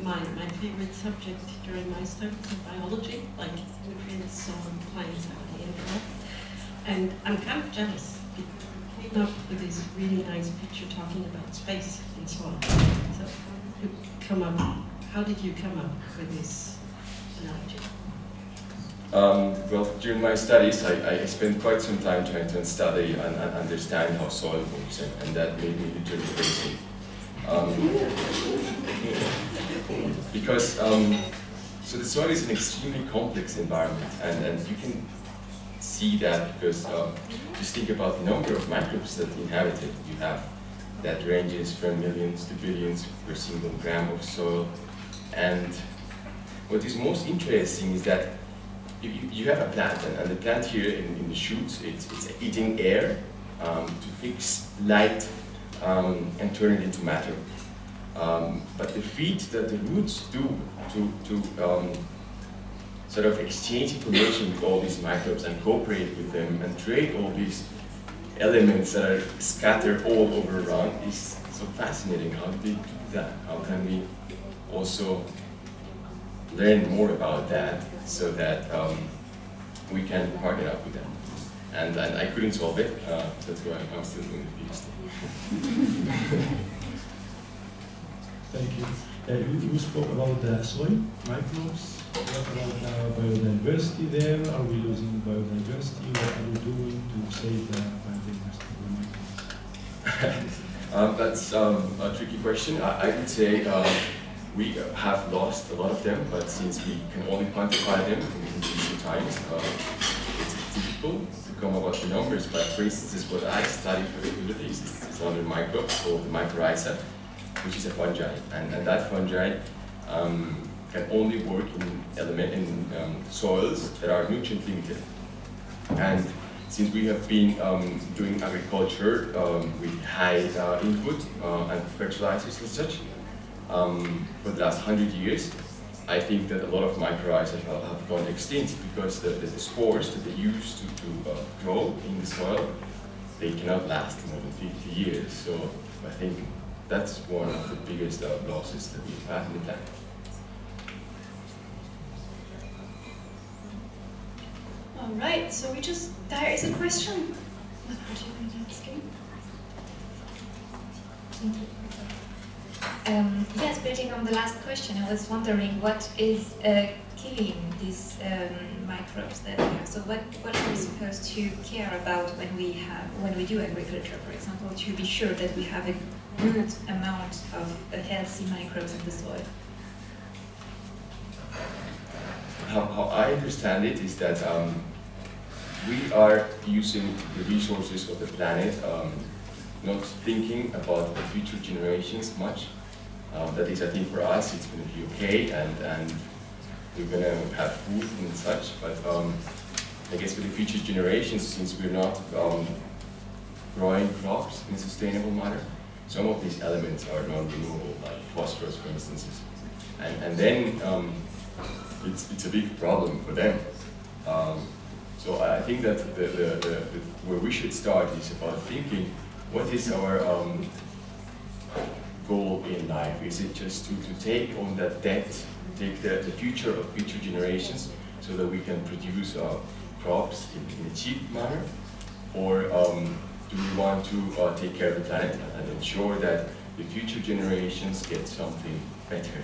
my favorite subject during my studies of biology, like nutrients, soil, plants, how they interact. And I'm kind of jealous because you came up with this really nice picture talking about space and soil. So how did you come up with this analogy? Well, during my studies, I spent quite some time trying to study and understand how soil works, and that made me literally crazy. Because so the soil is an extremely complex environment, and you can see that because just think about the number of microbes that inhabit it. You have that ranges from millions to billions per single gram of soil, and what is most interesting is that you have a plant, and the plant here in the shoots, it's eating air to fix light and turn it into matter. But the feat that the roots do to sort of exchange information with all these microbes and cooperate with them and trade all these elements that are scattered all over around is so fascinating. How do they do that? How can we also learn more about that so that we can partner up with them? And I couldn't solve it, that's why I'm still doing the PhD. Thank you. You spoke about the soil microbes. What about biodiversity there? Are we losing biodiversity? What are we doing to save the biodiversity of the microbes? That's a tricky question. I would say we have lost a lot of them, but since we can only quantify them in recent times, it's difficult to come about the numbers. But for instance, is what I study particularly is another microbe called the mycorrhiza, which is a fungi, and that fungi can only work in soils that are nutrient limited. And since we have been doing agriculture with high input and fertilizers and such for the last 100 years, I think that a lot of mycorrhizae have gone extinct because the spores that they use to grow in the soil, they cannot last more than 50 years. So I think that's one of the biggest losses that we've had in the planet. All right, so there is a question. What would you like to ask him? Yes, building on the last question, I was wondering what is killing these microbes that we have. So what are we supposed to care about when we do agriculture, for example, to be sure that we have a good amount of healthy microbes in the soil? How I understand it is that we are using the resources of the planet, not thinking about the future generations much. That is, I think for us it's going to be okay, and we're going to have food and such, but I guess for the future generations, since we're not growing crops in a sustainable manner, some of these elements are non-renewable, like phosphorus, for instance. And then it's a big problem for them. So I think that where we should start is about thinking what is our goal in life? Is it just to take on that debt, take the future of future generations so that we can produce crops in a cheap manner? Or do we want to take care of the planet and ensure that the future generations get something better?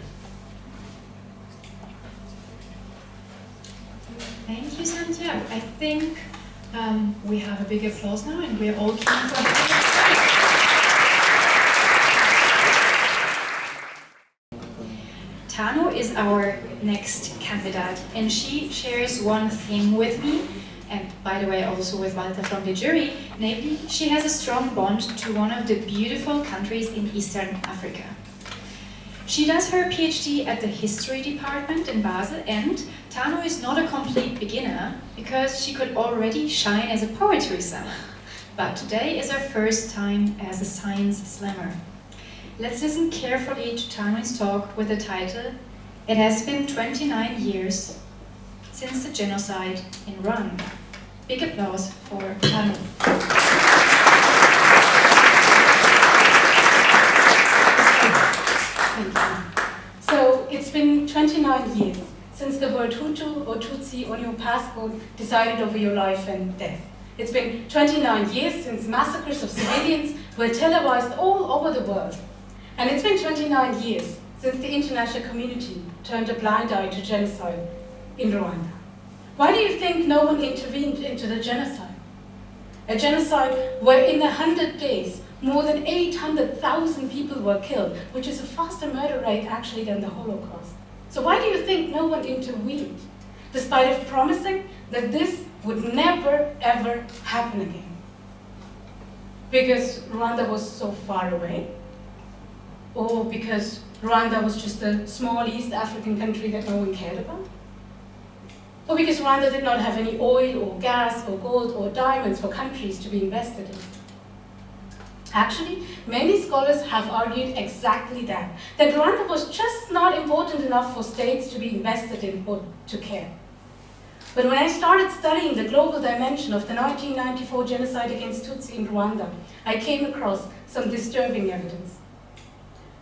Thank you, Santiago. I think we have a big applause now, and we're all keen for it. Tano is our next candidate, and she shares one thing with me, and by the way also with Walter from the jury, namely she has a strong bond to one of the beautiful countries in Eastern Africa. She does her PhD at the History Department in Basel, and Tano is not a complete beginner because she could already shine as a poetry slammer. But today is her first time as a science slammer. Let's listen carefully to Tano's talk with the title, "It has been 29 years since the genocide in Rwanda." Big applause for Tano. So it's been 29 years since the word Hutu or Tutsi on your passport decided over your life and death. It's been 29 years since massacres of civilians were televised all over the world. And it's been 29 years since the international community turned a blind eye to genocide in Rwanda. Why do you think no one intervened into the genocide? A genocide where in 100 days, more than 800,000 people were killed, which is a faster murder rate actually than the Holocaust. So why do you think no one intervened, despite of promising that this would never ever happen again? Because Rwanda was so far away? Or because Rwanda was just a small East African country that no one cared about? Or because Rwanda did not have any oil or gas or gold or diamonds for countries to be invested in? Actually, many scholars have argued exactly that Rwanda was just not important enough for states to be invested in or to care. But when I started studying the global dimension of the 1994 genocide against Tutsi in Rwanda, I came across some disturbing evidence.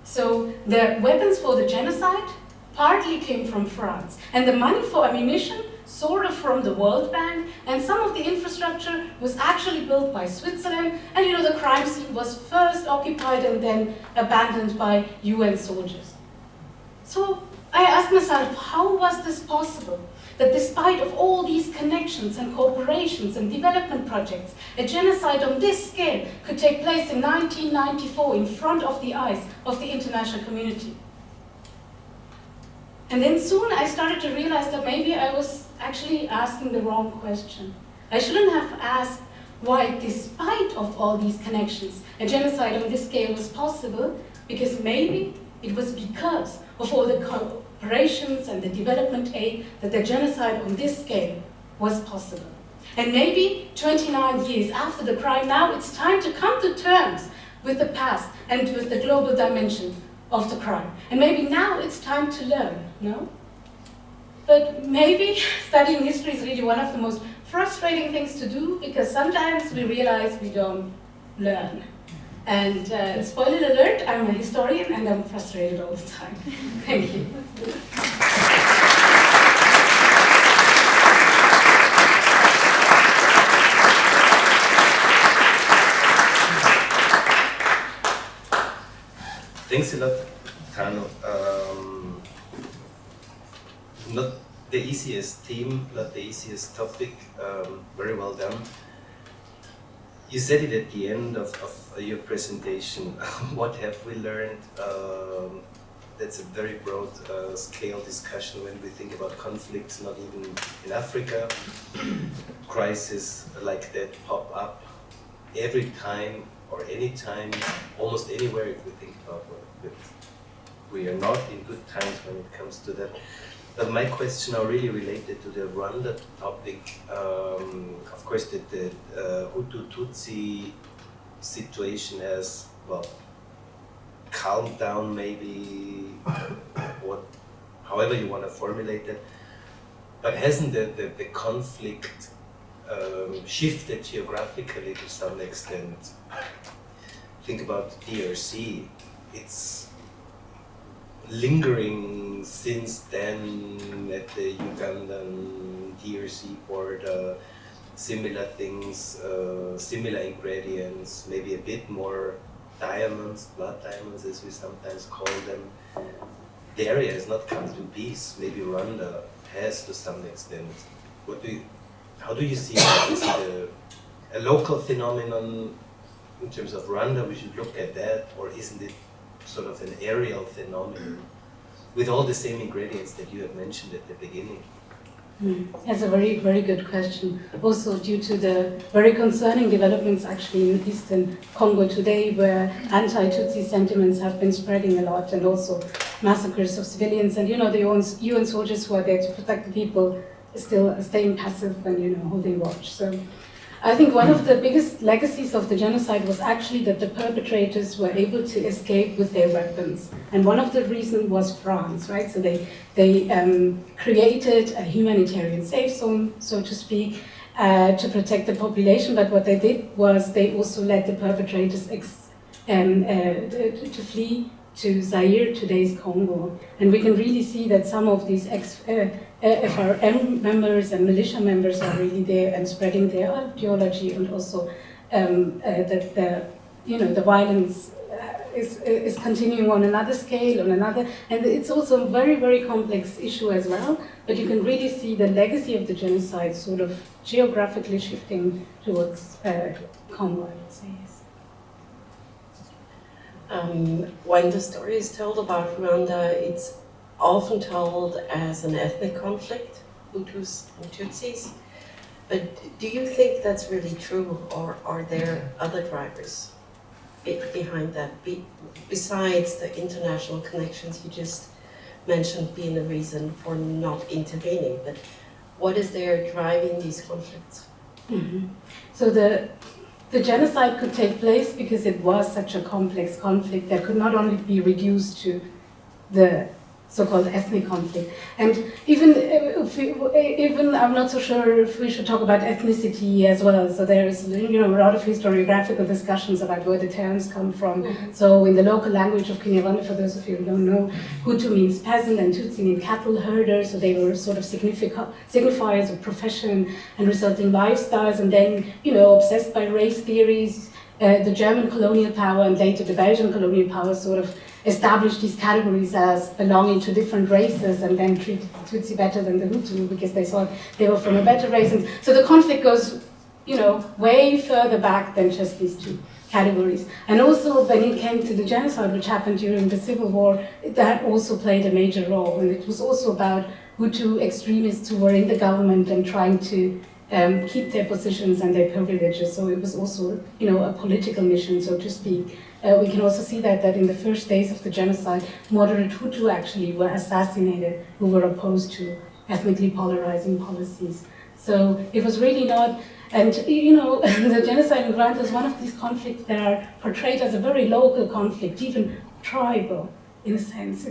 So the weapons for the genocide partly came from France, and the money for ammunition sort of from the World Bank, and some of the infrastructure was actually built by Switzerland, and the crime scene was first occupied and then abandoned by UN soldiers. So I asked myself, how was this possible? That despite of all these connections and cooperations and development projects, a genocide on this scale could take place in 1994 in front of the eyes of the international community. And then soon I started to realize that maybe I was actually asking the wrong question. I shouldn't have asked why, despite of all these connections, a genocide on this scale was possible, because maybe it was because of all the cooperations and the development aid that the genocide on this scale was possible. And maybe 29 years after the crime, now it's time to come to terms with the past and with the global dimension of the crime. And maybe now it's time to learn, no? But maybe studying history is really one of the most frustrating things to do, because sometimes we realize we don't learn. And spoiler alert, I'm a historian and I'm frustrated all the time. Thank you. Thanks a lot, Tano. Not the easiest theme, not the easiest topic. Very well done. You said it at the end of your presentation. What have we learned? That's a very broad scale discussion when we think about conflicts, not even in Africa. Crises like that pop up every time or any time, almost anywhere if we think about what we are not in good times when it comes to that. But my question are really related to the Rwanda topic. Of course, the Hutu-Tutsi situation has, well, calmed down maybe, or however you want to formulate it. But hasn't the conflict shifted geographically to some extent? Think about DRC. it's lingering since then at the Ugandan DRC border, similar things, similar ingredients, maybe a bit more diamonds, blood diamonds as we sometimes call them. The area has not come to peace. Maybe Rwanda has to some extent. How do you see that? Is it a local phenomenon in terms of Rwanda? We should look at that, or isn't it sort of an aerial phenomenon with all the same ingredients that you have mentioned at the beginning? That's a very, very good question. Also due to the very concerning developments actually in eastern Congo today, where anti-Tutsi sentiments have been spreading a lot, and also massacres of civilians. And the UN soldiers who are there to protect the people still staying passive and holding watch. So I think one of the biggest legacies of the genocide was actually that the perpetrators were able to escape with their weapons. And one of the reasons was France, right? So they created a humanitarian safe zone, so to speak, to protect the population. But what they did was they also let the perpetrators to flee to Zaire, today's Congo. And we can really see that some of these FRM members and militia members are really there and spreading their ideology, and also that the violence is continuing on another scale, and it's also a very, very complex issue as well, but you can really see the legacy of the genocide sort of geographically shifting towards Congo, I would say. When the story is told about Rwanda, it's often told as an ethnic conflict, Hutus and Tutsis. But do you think that's really true, or are there other drivers behind that, besides the international connections you just mentioned being a reason for not intervening? But what is there driving these conflicts? So the genocide could take place because it was such a complex conflict that could not only be reduced to the so-called ethnic conflict. And even I'm not so sure if we should talk about ethnicity as well. So there is a lot of historiographical discussions about where the terms come from. So in the local language of Kinyarwanda, for those of you who don't know, Hutu means peasant and Tutsi means cattle herder. So they were sort of signifiers of profession and resulting lifestyles. And then obsessed by race theories, the German colonial power and later the Belgian colonial power sort of established these categories as belonging to different races, and then treated the Tutsi better than the Hutu because they thought they were from a better race. And so the conflict goes, way further back than just these two categories. And also when it came to the genocide, which happened during the Civil War, that also played a major role. And it was also about Hutu extremists who were in the government and trying to keep their positions and their privileges. So it was also, a political mission, so to speak. We can also see that in the first days of the genocide, moderate Hutu actually were assassinated who were opposed to ethnically polarizing policies. So it was really not, and the genocide in Rwanda is one of these conflicts that are portrayed as a very local conflict, even tribal in a sense.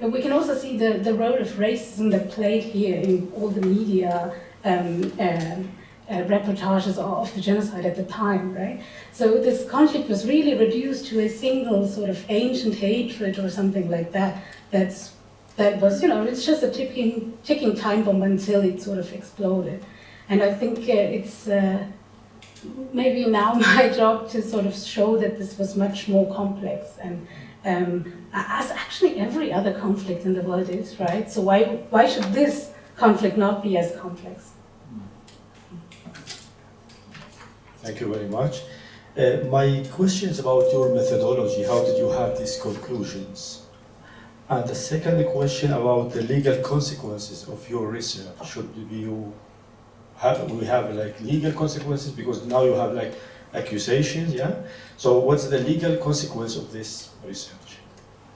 We can also see the role of racism that played here in all the media reportages of the genocide at the time, right? So this conflict was really reduced to a single sort of ancient hatred or something like that. That was, it's just a ticking time bomb until it sort of exploded. And I think it's maybe now my job to sort of show that this was much more complex, and as actually every other conflict in the world is, right? So why should this conflict not be as complex? Thank you very much. My question is about your methodology. How did you have these conclusions? And the second question about the legal consequences of your research. Should we have like legal consequences, because now you have like accusations, yeah? So what's the legal consequence of this research?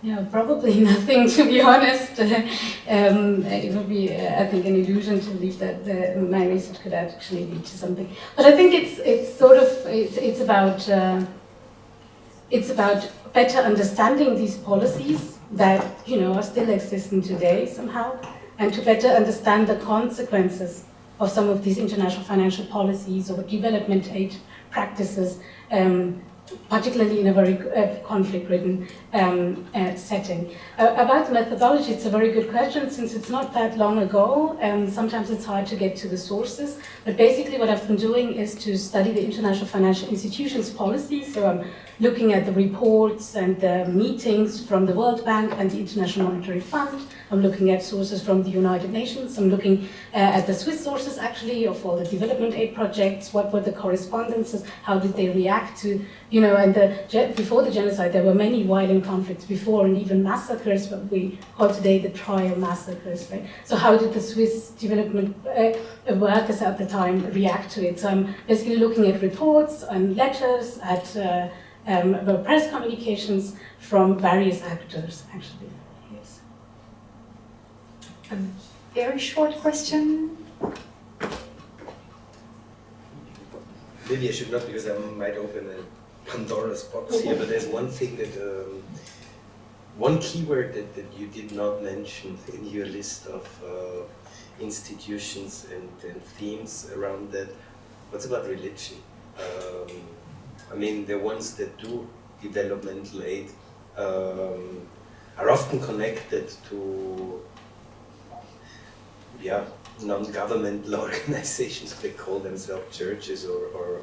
Yeah, probably nothing, to be honest. It would be, I think, an illusion to believe that my research could actually lead to something. But I think it's about better understanding these policies that are still existing today somehow, and to better understand the consequences of some of these international financial policies or development aid practices particularly in a very conflict-ridden setting. About the methodology, it's a very good question since it's not that long ago. Sometimes it's hard to get to the sources, but basically what I've been doing is to study the international financial institutions policy. So I'm looking at the reports and the meetings from the World Bank and the International Monetary Fund. I'm looking at sources from the United Nations. I'm looking at the Swiss sources actually of all the development aid projects. What were the correspondences? How did they react to, you know, and before the genocide there were many violent conflicts before and even massacres, what we call today the trial massacres, right? So how did the Swiss development workers at the time react to it? So I'm basically looking at reports and letters, at press communications from various actors actually. Yes. A very short question. Maybe I should not, because I might open a Pandora's box here, but there's one thing that, one keyword that you did not mention in your list of institutions and themes around that. What's about religion? I mean, the ones that do developmental aid are often connected to, yeah, non-governmental organizations. They call themselves churches or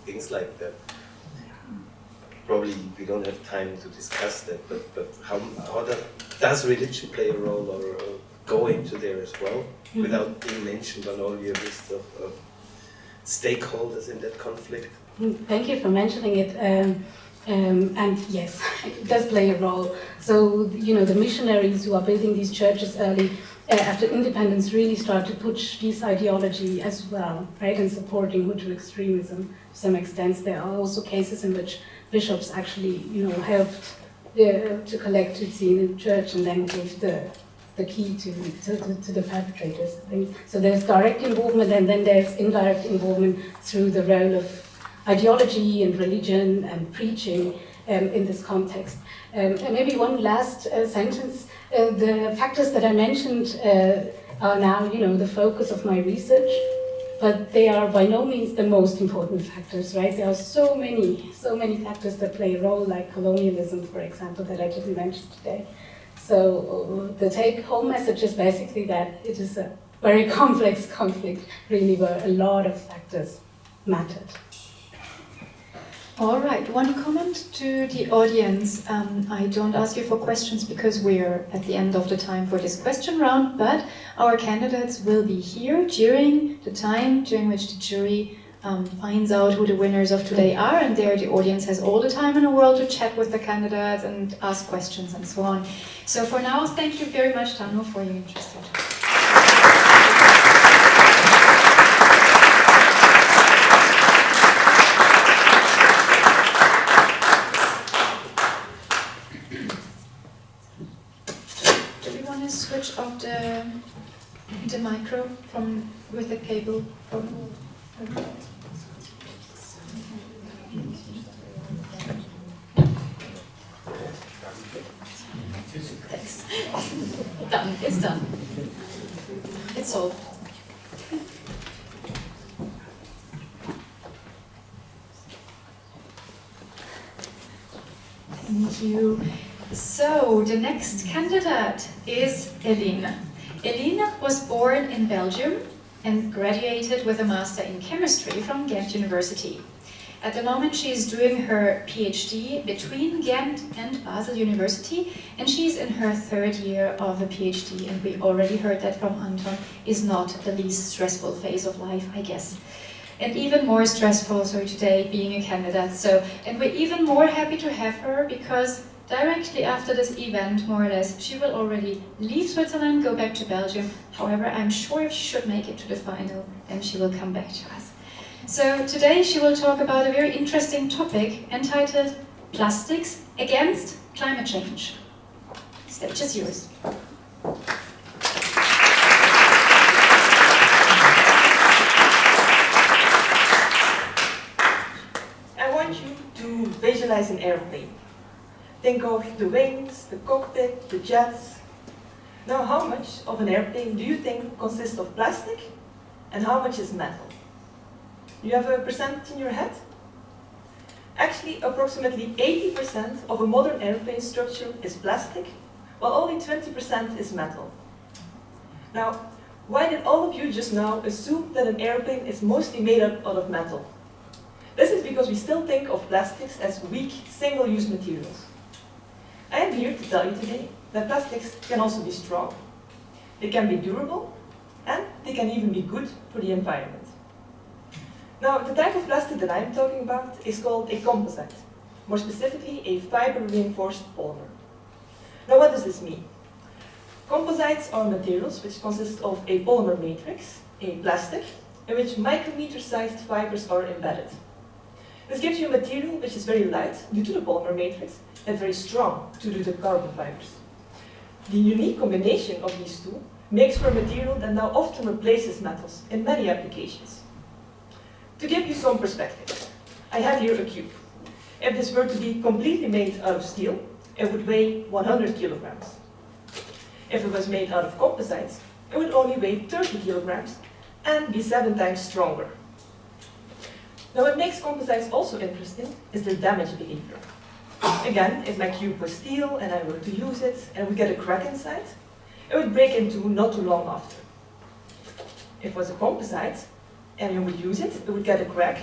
things like that. Probably we don't have time to discuss that, but how does religion play a role or go into there as well, without being mentioned on all your list of stakeholders in that conflict? Thank you for mentioning it. And yes, it does play a role. So, you know, the missionaries who are building these churches early after independence really start to push this ideology as well, right, and supporting Hutu extremism to some extent. There are also cases in which bishops actually, you know, helped to collect Tutsi in the church and then gave the key to the perpetrators. So there's direct involvement, and then there's indirect involvement through the role of ideology and religion and preaching in this context. And maybe one last sentence. The factors that I mentioned are now, you know, the focus of my research, but they are by no means the most important factors, right? There are so many factors that play a role, like colonialism, for example, that I didn't mention today. So the take-home message is basically that it is a very complex conflict, really, where a lot of factors mattered. All right, one comment to the audience. I don't ask you for questions because we're at the end of the time for this question round, but our candidates will be here during the time during which the jury finds out who the winners of today are, and there the audience has all the time in the world to chat with the candidates and ask questions and so on. So for now, thank you very much, Tano, for your interest. Switch off the micro from with the cable from. Thanks. Done. It's done. It's solved. Thank you. So, the next candidate is Eline. Eline was born in Belgium and graduated with a master in chemistry from Ghent University. At the moment, she is doing her PhD between Ghent and Basel University, and she's in her third year of a PhD, and we already heard that from Anton, is not the least stressful phase of life, I guess. And even more stressful, so today, being a candidate. And we're even more happy to have her because directly after this event, more or less, she will already leave Switzerland, go back to Belgium. However, I'm sure if she should make it to the final, then she will come back to us. So today she will talk about a very interesting topic entitled Plastics Against Climate Change. Stage is yours. I want you to visualize an airplane. Think of the wings, the cockpit, the jets. Now, how much of an airplane do you think consists of plastic and how much is metal? Do you have a percentage in your head? Actually, approximately 80% of a modern airplane structure is plastic, while only 20% is metal. Now, why did all of you just now assume that an airplane is mostly made out of metal? This is because we still think of plastics as weak, single-use materials. I am here to tell you today that plastics can also be strong. They can be durable, and they can even be good for the environment. Now, the type of plastic that I'm talking about is called a composite, more specifically a fiber-reinforced polymer. Now, what does this mean? Composites are materials which consist of a polymer matrix, a plastic, in which micrometer-sized fibers are embedded. This gives you a material which is very light due to the polymer matrix and very strong due to the carbon fibers. The unique combination of these two makes for a material that now often replaces metals in many applications. To give you some perspective, I have here a cube. If this were to be completely made out of steel, it would weigh 100 kilograms. If it was made out of composites, it would only weigh 30 kilograms and be 7 times stronger. Now, what makes composites also interesting is their damage behavior. Again, if my cube was steel and I were to use it and we get a crack inside, it would break in two not too long after. If it was a composite and you would use it, it would get a crack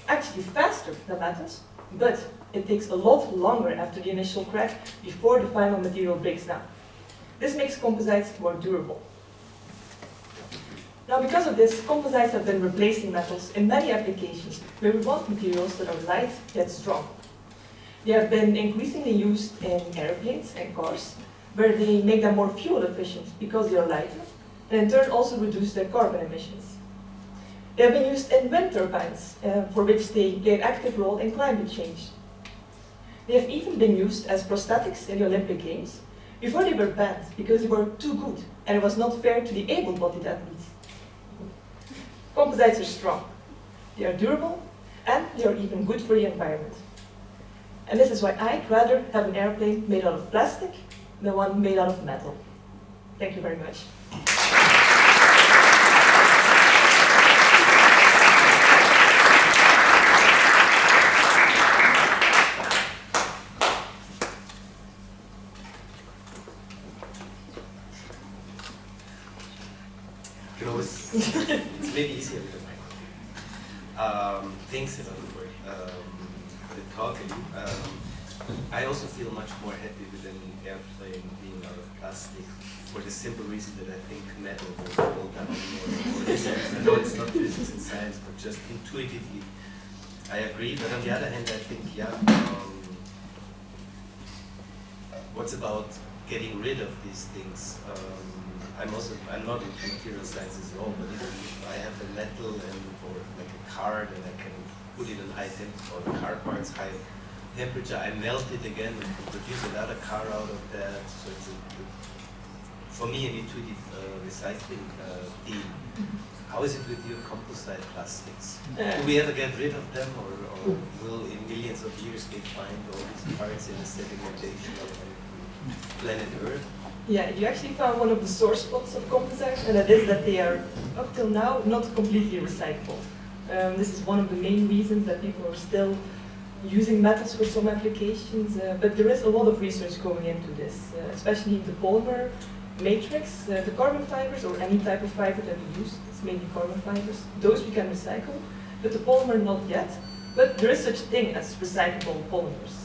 actually faster than metals, but it takes a lot longer after the initial crack before the final material breaks down. This makes composites more durable. Now, because of this, composites have been replacing metals in many applications where we want materials that are light yet strong. They have been increasingly used in airplanes and cars, where they make them more fuel efficient because they are lighter, and in turn also reduce their carbon emissions. They have been used in wind turbines, for which they play an active role in climate change. They have even been used as prosthetics in the Olympic Games, before they were banned because they were too good and it was not fair to the able-bodied athletes. Composites are strong, they are durable, and they are even good for the environment. And this is why I'd rather have an airplane made out of plastic than one made out of metal. Thank you very much. It's maybe easier with the microphone. Thanks a lot for the talking. I also feel much more happy with an airplane being out of plastic for the simple reason that I think metal will hold down more distance. I know it's not physics and science, but just intuitively I agree. But on the other hand, I think, yeah, what's about getting rid of these things? I'm not into material sciences at all, but if I have a metal or like a card and I can put in an high temperature, or the car parts high temperature, I melt it again and can produce another car out of that. So it's for me an intuitive recycling theme. How is it with your composite plastics? Do we ever get rid of them, or will in millions of years they find all these parts in a sedimentation of planet Earth? Yeah, you actually found one of the sore spots of composites, and that is that they are, up till now, not completely recyclable. This is one of the main reasons that people are still using metals for some applications, but there is a lot of research going into this, especially the polymer matrix, the carbon fibers, or any type of fiber that we use, it's mainly carbon fibers. Those we can recycle, but the polymer not yet. But there is such a thing as recyclable polymers,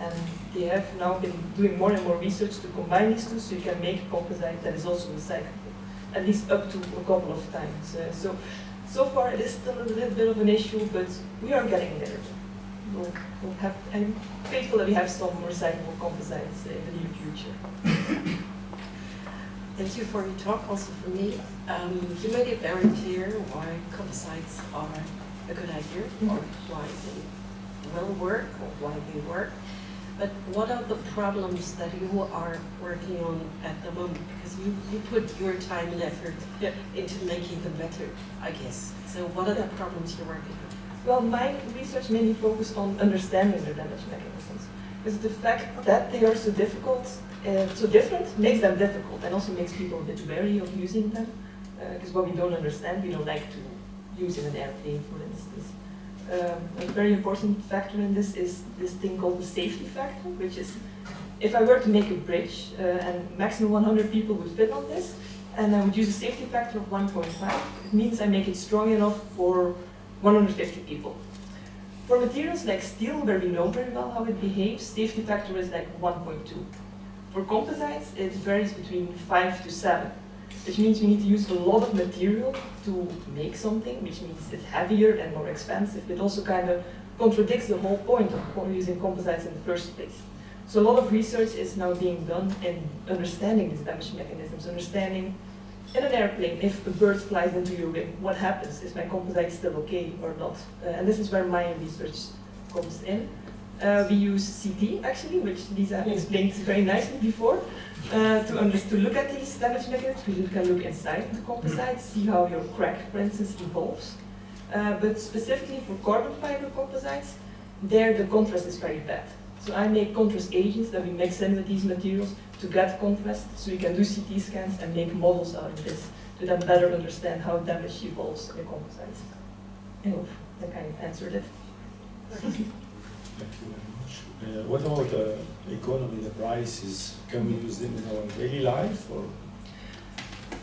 and they have now been doing more and more research to combine these two so you can make a composite that is also recyclable, at least up to a couple of times. So far it is still a little bit of an issue, but we are getting there. I'm grateful that we have some recyclable composites in the near future. Thank you for your talk, also for me. You made it very clear why composites are a good idea, or why they will work, or why they work. But what are the problems that you are working on at the moment? Because you put your time and effort into making them better, I guess. So what are the problems you're working on? Well, my research mainly focused on understanding their damage mechanisms. Because the fact that they are so difficult, so different, makes them difficult, and also makes people a bit wary of using them. Because what we don't understand, we don't like to use in an airplane, for instance. A very important factor in this is this thing called the safety factor, which is if I were to make a bridge and maximum 100 people would fit on this, and I would use a safety factor of 1.5, it means I make it strong enough for 150 people. For materials like steel, where we know very well how it behaves, safety factor is like 1.2. For composites, it varies between 5 to 7, which means we need to use a lot of material to make something, which means it's heavier and more expensive. It also kind of contradicts the whole point of using composites in the first place. So a lot of research is now being done in understanding these damage mechanisms, understanding in an airplane, if a bird flies into your wing, what happens? Is my composite still okay or not? And this is where my research comes in. We use CT, actually, which Lisa explained very nicely before, to look at these damage mechanisms. You can look inside the composite, see how your crack, for instance, evolves. But specifically for carbon fiber composites, there the contrast is very bad. So I make contrast agents that we mix in with these materials to get contrast, so you can do CT scans and make models out of this to then better understand how damage evolves in composites. I hope that kind of answered it. Thank you very much. What about the economy, the prices? Can we use them in our daily life? Or?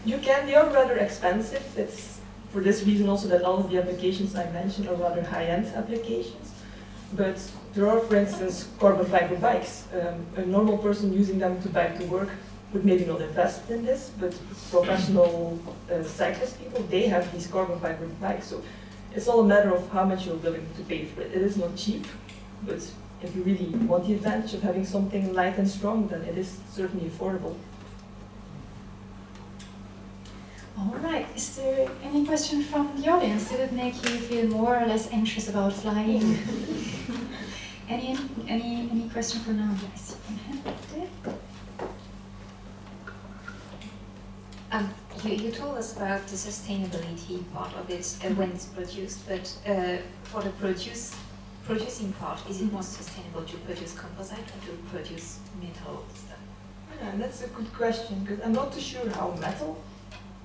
You can, they are rather expensive. It's for this reason also that all of the applications I mentioned are rather high-end applications. But there are, for instance, carbon fiber bikes. A normal person using them to bike to work would maybe not invest in this, but professional cyclist people, they have these carbon fiber bikes. So it's all a matter of how much you're willing to pay for it. It is not cheap, but if you really want the advantage of having something light and strong, then it is certainly affordable. All right, is there any question from the audience? Did it make you feel more or less anxious about flying? Any question for now? Yes. You told us about the sustainability part of it when it's produced, but for the producing part, is it more sustainable to produce composite or to produce metal stuff? Yeah, that's a good question, because I'm not too sure how metal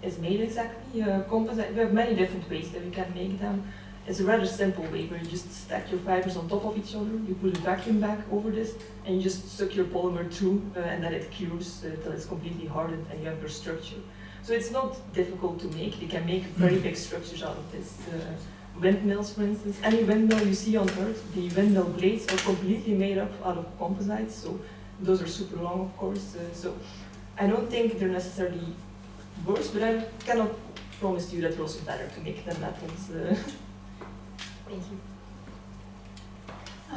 is made exactly. Composite, we have many different ways that we can make them. It's a rather simple way where you just stack your fibers on top of each other, you put a vacuum bag over this, and you just suck your polymer through, and then it cures till it's completely hardened and you have your structure. So it's not difficult to make. You can make very big structures out of this. Windmills, for instance, any windmill you see on Earth, the windmill blades are completely made up out of composites, so those are super long, of course. So I don't think they're necessarily worse, but I cannot promise you that they're also better to make than metals. Thank you.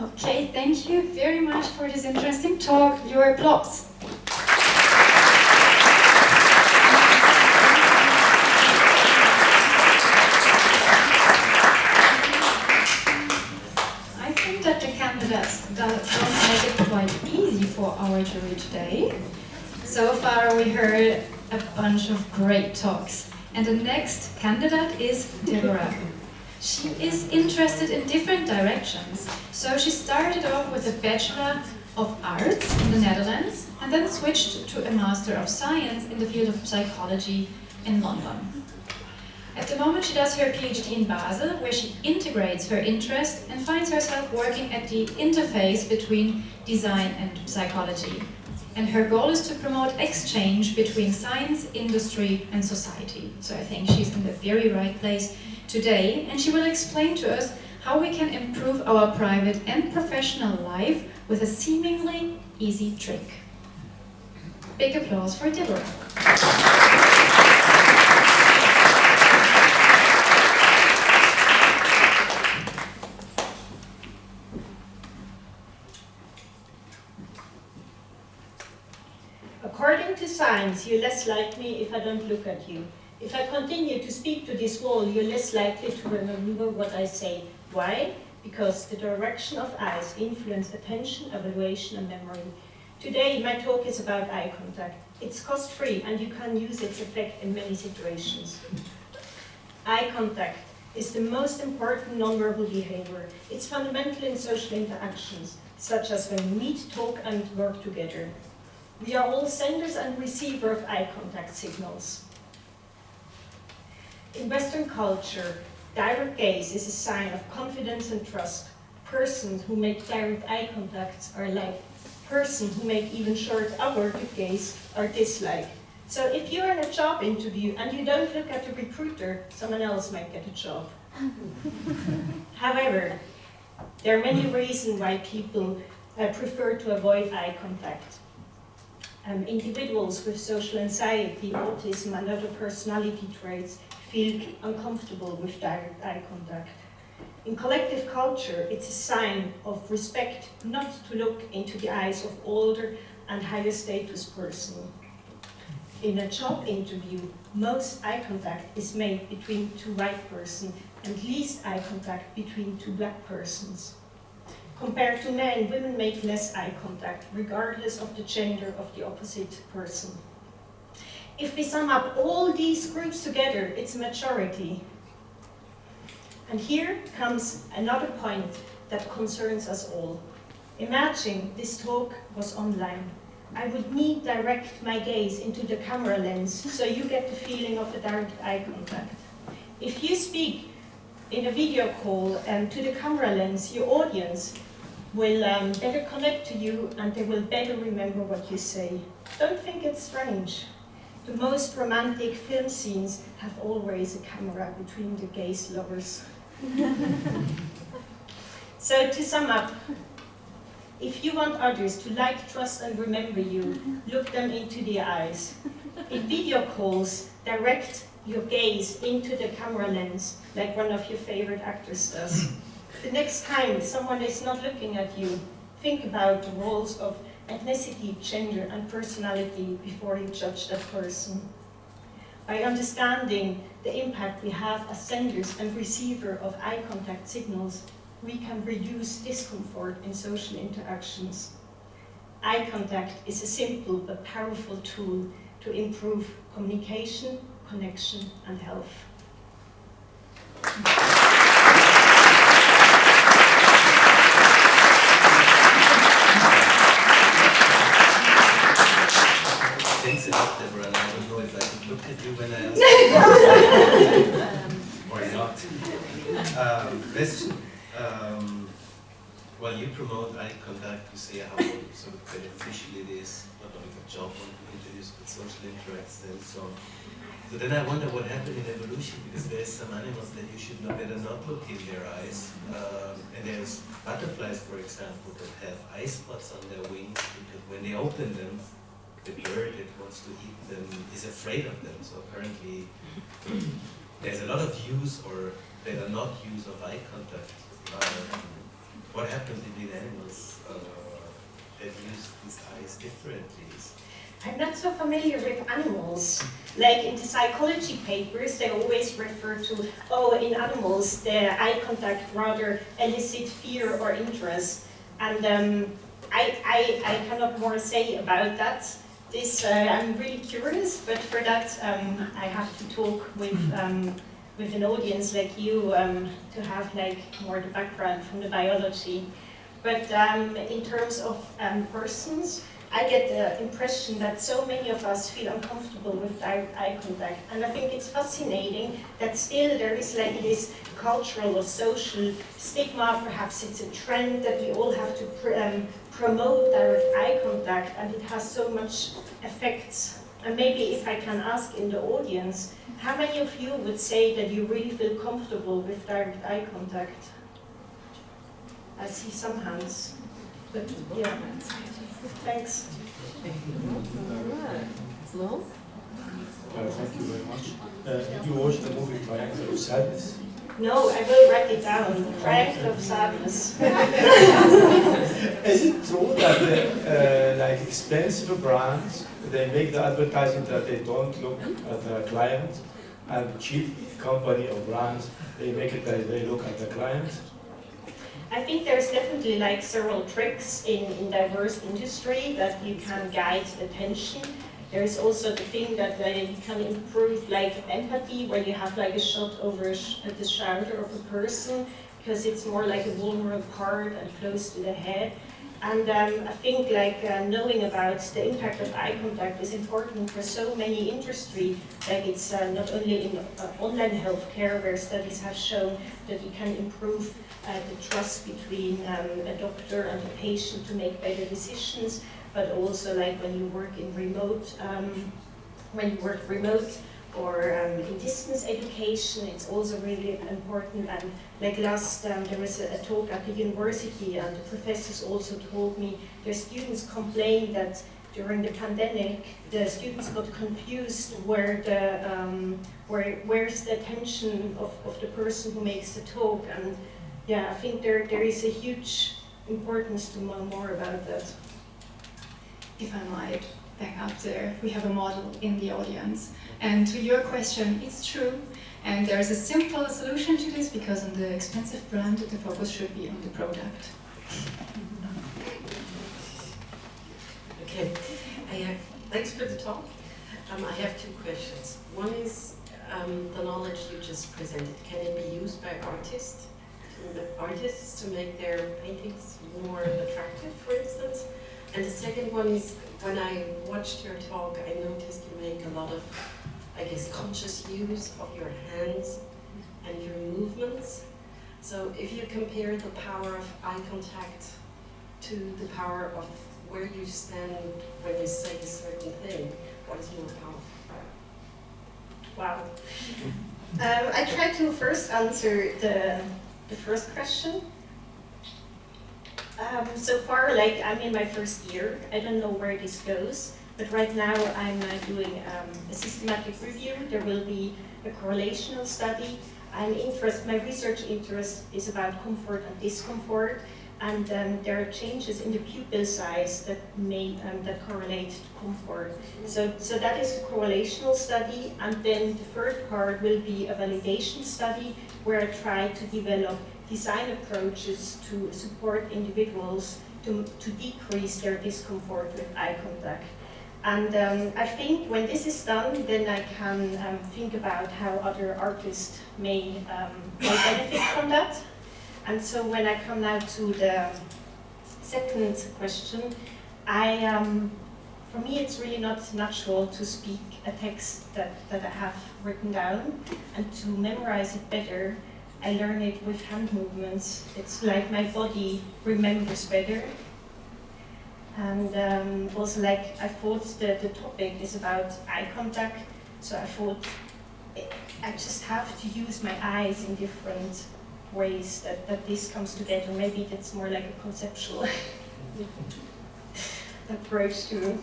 Okay, thank you very much for this interesting talk. Your applause. I think that the candidates don't make it quite easy for our jury today. So far we heard a bunch of great talks. And the next candidate is Deborah. She is interested in different directions. So she started off with a Bachelor of Arts in the Netherlands and then switched to a Master of Science in the field of psychology in London. At the moment she does her PhD in Basel, where she integrates her interest and finds herself working at the interface between design and psychology. And her goal is to promote exchange between science, industry and society. So I think she's in the very right place today, and she will explain to us how we can improve our private and professional life with a seemingly easy trick. Big applause for Deborah. According to science, you're less like me if I don't look at you. If I continue to speak to this wall, you're less likely to remember what I say. Why? Because the direction of eyes influence attention, evaluation, and memory. Today, my talk is about eye contact. It's cost-free, and you can use its effect in many situations. Eye contact is the most important nonverbal behavior. It's fundamental in social interactions, such as when we meet, talk, and work together. We are all senders and receivers of eye contact signals. In Western culture, Direct gaze is a sign of confidence and trust. Persons who make direct eye contacts are liked. Persons who make even short averted gaze are disliked. So if you're in a job interview and you don't look at the recruiter, someone else might get a job. However, there are many reasons why people prefer to avoid eye contact. Individuals with social anxiety, autism, and other personality traits feel uncomfortable with direct eye contact. In collective culture, it's a sign of respect not to look into the eyes of older and higher status person. In a job interview, most eye contact is made between two white persons and least eye contact between two black persons. Compared to men, women make less eye contact, regardless of the gender of the opposite person. If we sum up all these groups together, it's a majority. And here comes another point that concerns us all. Imagine this talk was online. I would need direct my gaze into the camera lens so you get the feeling of the direct eye contact. If you speak in a video call to the camera lens, your audience will better connect to you and they will better remember what you say. Don't think it's strange. The most romantic film scenes have always a camera between the gaze lovers. So to sum up, if you want others to like, trust and remember you, look them into the eyes. In video calls, direct your gaze into the camera lens, like one of your favorite actors does. The next time someone is not looking at you, think about the roles of ethnicity, gender and personality before you judge that person. By understanding the impact we have as senders and receiver of eye contact signals, we can reduce discomfort in social interactions. Eye contact is a simple but powerful tool to improve communication, connection, and health. Thanks a lot, Deborah. I don't know if I could look at you when I ask or not. Question. Well, you promote eye contact, you say how sort of beneficial it is, not only for job interviews, but social interactions and so on. So then I wonder what happened in evolution, because there's some animals that you should better not look in their eyes. And there's butterflies, for example, that have eye spots on their wings, because when they open them, the bird that wants to eat them is afraid of them. So apparently there's a lot of use or that are not use of eye contact. What happens in the animals that use these eyes differently? I'm not so familiar with animals. Like in the psychology papers, they always refer to, oh, in animals, the eye contact rather elicits fear or interest. And I cannot more say about that. I'm really curious, but for that I have to talk with an audience like you to have like more the background from the biology. But in terms of persons, I get the impression that so many of us feel uncomfortable with direct eye contact. And I think it's fascinating that still there is like this cultural or social stigma, perhaps it's a trend that we all have to promote direct eye contact, and it has so much effects. And maybe if I can ask in the audience, how many of you would say that you really feel comfortable with direct eye contact? I see some hands, but yeah. Thanks. Thank you very much. You watched the movie Triangle of Sadness? No, I will write it down. Triangle of Sadness. Is it true that like expensive brands, they make the advertising that they don't look at the client, and cheap company or brands, they make it that they look at the client? I think there's definitely like several tricks in diverse industry that you can guide attention. There's also the thing that you can improve like empathy, where you have like a shot over the shoulder of a person, because it's more like a vulnerable part and close to the head. And I think like knowing about the impact of eye contact is important for so many industry. Like it's not only in online healthcare where studies have shown that it can improve the trust between a doctor and a patient to make better decisions, but also like when you work in remote, or in distance education, it's also really important. And like there was a talk at the university, and the professors also told me their students complained that during the pandemic, the students got confused where's the attention of the person who makes the talk. And yeah, I think there is a huge importance to know more about that. If I might back up there, we have a model in the audience. And to your question, it's true. And there's a simple solution to this, because on the expensive brand, the focus should be on the product. Okay, thanks for the talk. I have two questions. One is the knowledge you just presented. Can it be used by artists to make their paintings more attractive, for instance? And the second one is, when I watched your talk, I noticed you make a lot of, I guess, conscious use of your hands and your movements. So if you compare the power of eye contact to the power of where you stand when you say a certain thing, what is more powerful? Wow. I try to first answer the first question. So far, like, I'm in my first year. I don't know where this goes, but right now I'm doing a systematic review. There will be a correlational study. My research interest is about comfort and discomfort, and there are changes in the pupil size that correlate to comfort. So that is the correlational study, and then the third part will be a validation study where I try to develop design approaches to support individuals to decrease their discomfort with eye contact. And I think when this is done, then I can think about how other artists may benefit from that. And so when I come now to the second question, for me it's really not natural to speak a text that I have written down, and to memorize it better, I learn it with hand movements. It's like my body remembers better. And also, like, I thought the topic is about eye contact, so I thought I just have to use my eyes in different ways that this comes together. Maybe that's more like a conceptual approach to it.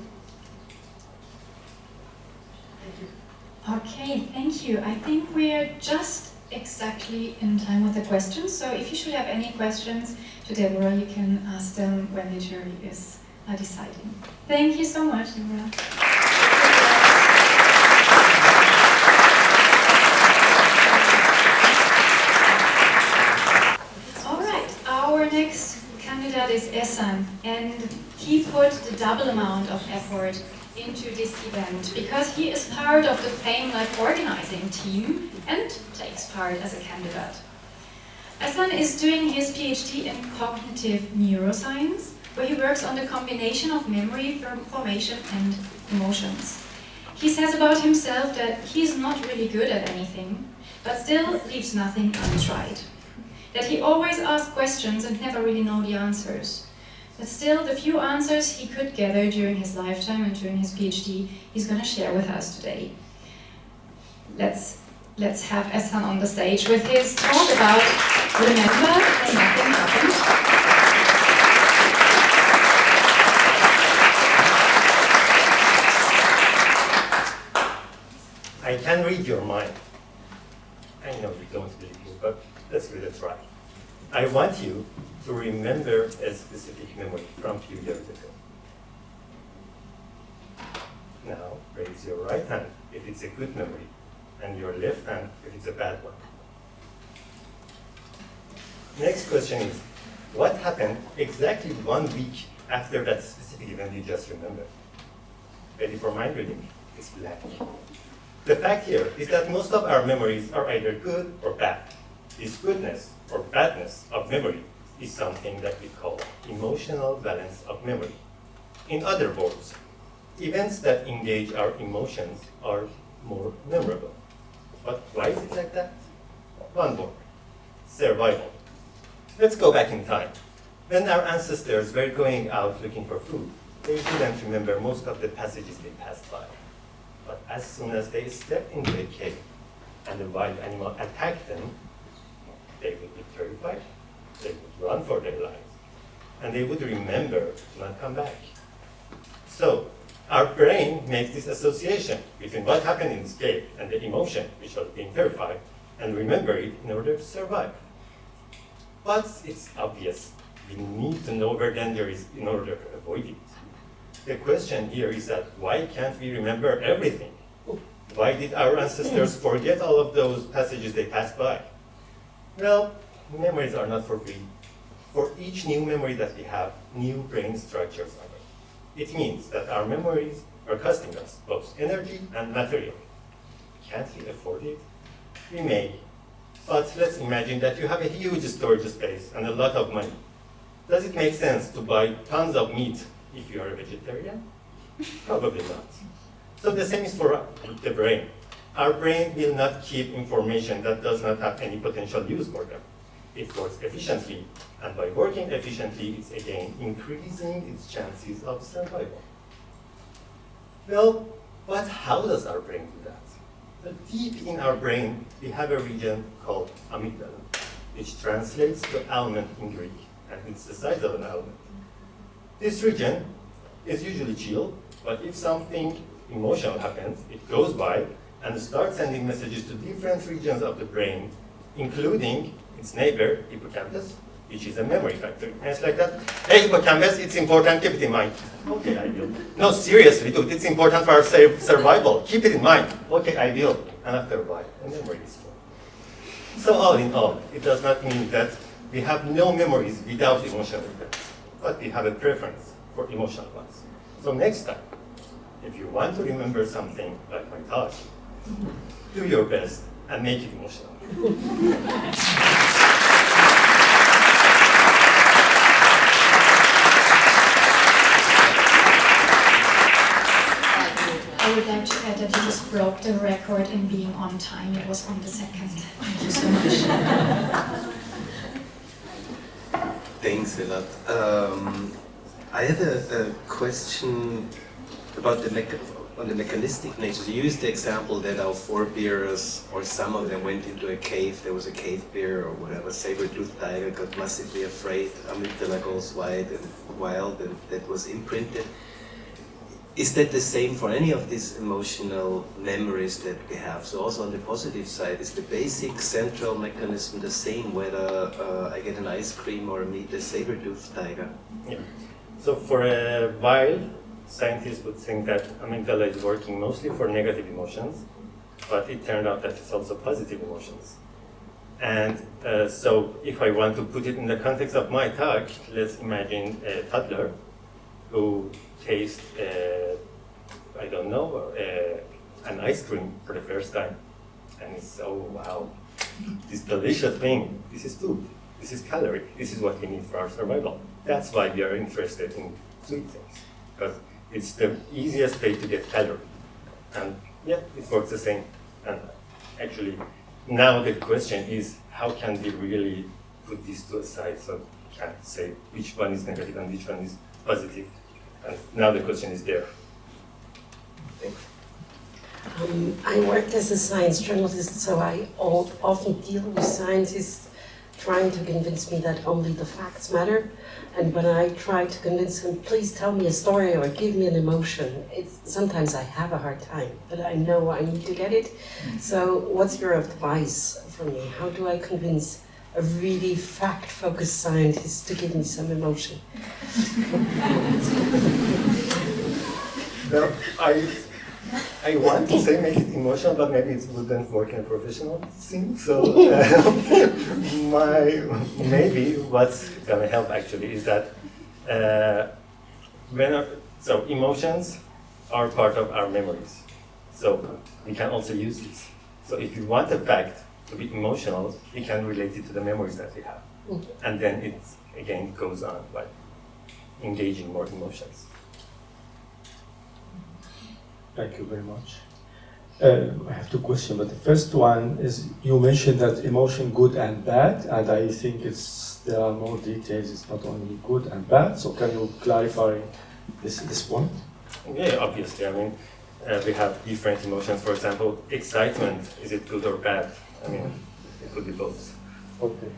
Okay, thank you. I think we're just exactly in time with the questions. So if you should have any questions to Deborah, you can ask them when the jury is deciding. Thank you so much, Deborah. All right, our next candidate is Ehsan, and he put the double amount of effort into this event because he is part of the FameLab organizing team and takes part as a candidate. Ehsan is doing his PhD in cognitive neuroscience, where he works on the combination of memory, formation, and emotions. He says about himself that he's not really good at anything, but still leaves nothing untried. That he always asks questions and never really knows the answers. But still, the few answers he could gather during his lifetime and during his PhD, he's going to share with us today. Let's have Ehsan on the stage with his talk about Remember When Nothing Happened. I can read your mind. I know you don't believe me, but let's give it a try. I want you to remember a specific memory from a few years ago. Now, raise your right hand if it's a good memory, and your left hand if it's a bad one. Next question is, what happened exactly 1 week after that specific event you just remembered? Ready for mind reading? It's blank. The fact here is that most of our memories are either good or bad. This goodness or badness of memory is something that we call emotional balance of memory. In other words, events that engage our emotions are more memorable. But why is it like that? One word: survival. Let's go back in time. When our ancestors were going out looking for food, they didn't remember most of the passages they passed by. But as soon as they stepped into a cave and a wild animal attacked them, they would be terrified, they would run for their lives, and they would remember to not come back. So, our brain makes this association between what happened in this cave and the emotion, which was being terrified, and remember it in order to survive. But it's obvious, we need to know where danger is in order to avoid it. The question here is that why can't we remember everything? Why did our ancestors forget all of those passages they passed by? Well, memories are not for free. For each new memory that we have, new brain structures are made. It means that our memories are costing us both energy and material. Can't we afford it? We may. But let's imagine that you have a huge storage space and a lot of money. Does it make sense to buy tons of meat if you are a vegetarian? Probably not. So the same is for the brain. Our brain will not keep information that does not have any potential use for them. It works efficiently, and by working efficiently, it's again increasing its chances of survival. Well, but how does our brain do that? Well, deep in our brain, we have a region called amygdala, which translates to element in Greek, and it's the size of an element. This region is usually chill, but if something emotional happens, it goes by and starts sending messages to different regions of the brain, including its neighbor, hippocampus, which is a memory factory. And it's like that, hey hippocampus, it's important, keep it in mind. Okay, I will. No, seriously, dude, it's important for our survival. Keep it in mind. Okay, I will. And after a while, the memory is full. So all in all, it does not mean that we have no memories without emotional events, but we have a preference for emotional ones. So next time, if you want to remember something like my talk, do your best and make it emotional. I would like to add that you just broke the record in being on time. It was on the second. Thank you so much. Thanks a lot. I have a question about the mechanistic nature. You used the example that our forebears, or some of them, went into a cave. There was a cave bear or whatever, saber-toothed tiger, got massively afraid, amygdala goes wild, and that was imprinted. Is that the same for any of these emotional memories that we have? So also on the positive side, is the basic central mechanism the same whether I get an ice cream or meet a saber-toothed tiger? Yeah. So for a while, scientists would think that amygdala is working mostly for negative emotions, but it turned out that it's also positive emotions. And so if I want to put it in the context of my talk, let's imagine a toddler who tastes, I don't know, an ice cream for the first time. And it's, oh wow, this delicious thing, this is food, this is calorie, this is what we need for our survival. That's why we are interested in sweet things, because it's the easiest way to get calorie. And yeah, it works the same. And actually, now the question is, how can we really put these two aside so we can say which one is negative and which one is positive? And now the question is there. I worked as a science journalist, so I often deal with scientists trying to convince me that only the facts matter. And when I try to convince them, please tell me a story or give me an emotion, sometimes I have a hard time, but I know I need to get it. So what's your advice for me? How do I convince a really fact-focused scientist to give me some emotion? Well, I want to say make it emotional, but maybe it wouldn't work in a professional scene. So maybe what's gonna help actually is that so emotions are part of our memories. So we can also use this. So if you want a fact to be emotional, we can relate it to the memories that we have. And then it again goes on by engaging more emotions. Thank you very much. I have two questions, but the first one is you mentioned that emotion good and bad, and I think there are more details. It's not only good and bad. So can you clarify this point? Yeah, obviously. I mean, we have different emotions. For example, excitement, is it good or bad? I mean, it could be both. Okay.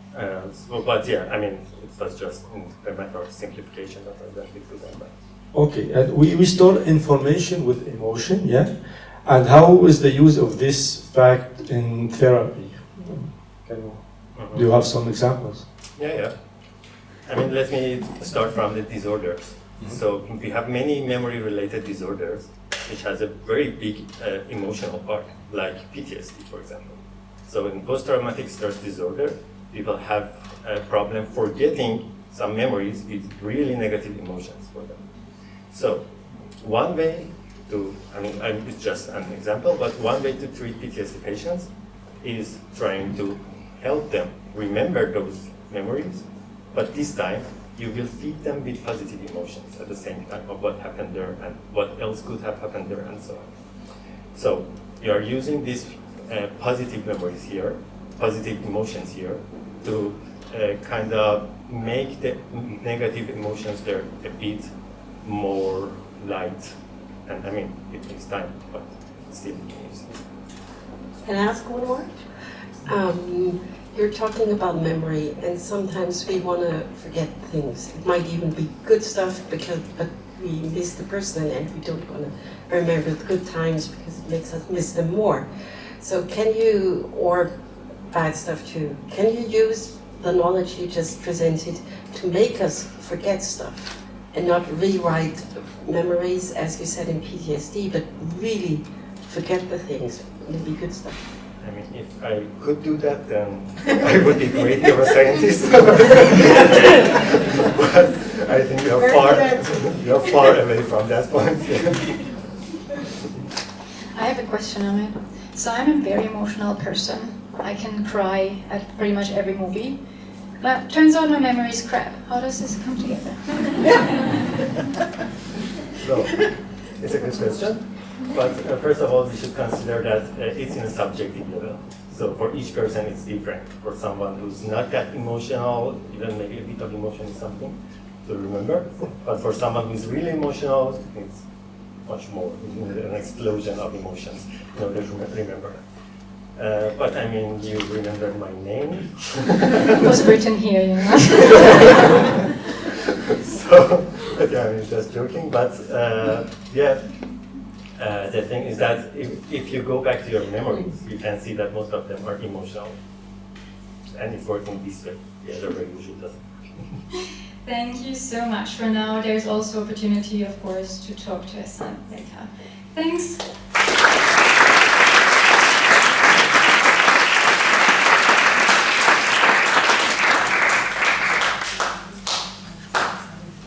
But yeah, I mean, it was just a matter of simplification rather than good and bad. Okay, and we store information with emotion, yeah? And how is the use of this fact in therapy? Do you have some examples? Yeah. I mean, let me start from the disorders. So we have many memory-related disorders, which has a very big emotional part, like PTSD, for example. So in post-traumatic stress disorder, people have a problem forgetting some memories with really negative emotions for them. So one way to, it's just an example, but one way to treat PTSD patients is trying to help them remember those memories, but this time you will feed them with positive emotions at the same time of what happened there and what else could have happened there and so on. So you are using these positive memories here, positive emotions here, to kind of make the negative emotions there a bit more light. And I mean, it takes time, but still. Can I ask one more? You're talking about memory, and sometimes we want to forget things. It might even be good stuff, but we miss the person, and we don't want to remember the good times because it makes us miss them more. So can you, or bad stuff too, can you use the knowledge you just presented to make us forget stuff and not rewrite memories, as you said in PTSD, but really forget the things, maybe good stuff? I mean, if I could do that, then I would be a great neuroscientist. But I think we are far away from that point. I have a question, Ahmed. So I'm a very emotional person. I can cry at pretty much every movie. But turns out my memory is crap. How does this come together? So, it's a good question. But first of all, we should consider that it's in a subjective level. So for each person, it's different. For someone who's not that emotional, even maybe a bit of emotion is something to remember. But for someone who's really emotional, it's much more, an explosion of emotions in order to remember. But I mean, you remember my name? It was written here, you know. So, okay, I'm just joking, but yeah. The thing is that if you go back to your memories, you can see that most of them are emotional. And it's working this way. The other way usually doesn't. Thank you so much. For now, there's also opportunity, of course, to talk to Hassan later. Thanks.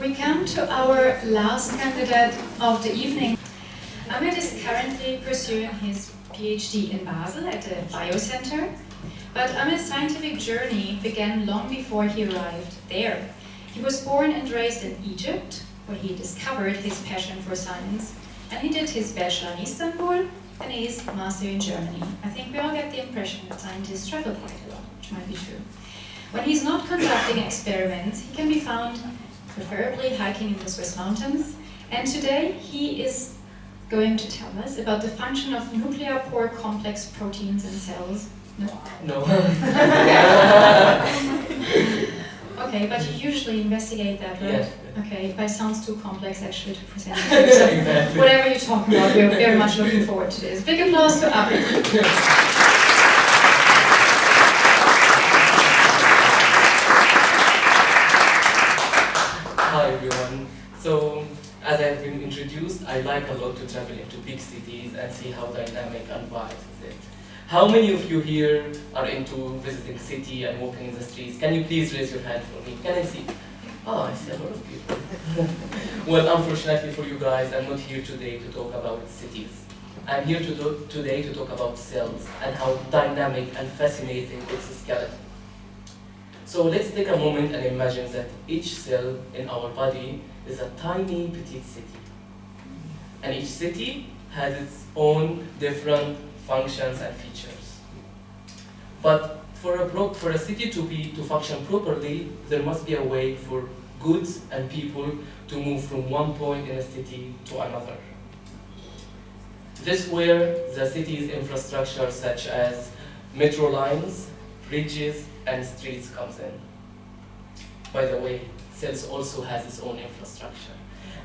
We come to our last candidate of the evening. Ahmed is currently pursuing his PhD in Basel at the Biocenter, but Ahmed's scientific journey began long before he arrived there. He was born and raised in Egypt, where he discovered his passion for science, and he did his bachelor in Istanbul and his master in Germany. I think we all get the impression that scientists travel quite a lot, which might be true. When he's not conducting experiments, he can be found preferably hiking in the Swiss mountains, and today he is going to tell us about the function of nuclear pore complex proteins in cells. No? No. Okay, but you usually investigate that, right? Yes. Okay, but it sounds too complex actually to present. So Exactly. whatever you're talking about, we're very much looking forward to this. Big applause to Ahmed. Hi everyone. So, as I've been introduced, I like a lot to travel into big cities and see how dynamic and vibes is it. How many of you here are into visiting city and walking in the streets? Can you please raise your hand for me? Can I see? Oh, I see a lot of people. Well, unfortunately for you guys, I'm not here today to talk about cities. I'm here today to talk about cells and how dynamic and fascinating its skeleton. So let's take a moment and imagine that each cell in our body is a tiny petite city. And each city has its own different functions and features. But for a city to function properly, there must be a way for goods and people to move from one point in a city to another. This is where the city's infrastructure such as metro lines, bridges, and streets comes in. By the way, cells also has its own infrastructure.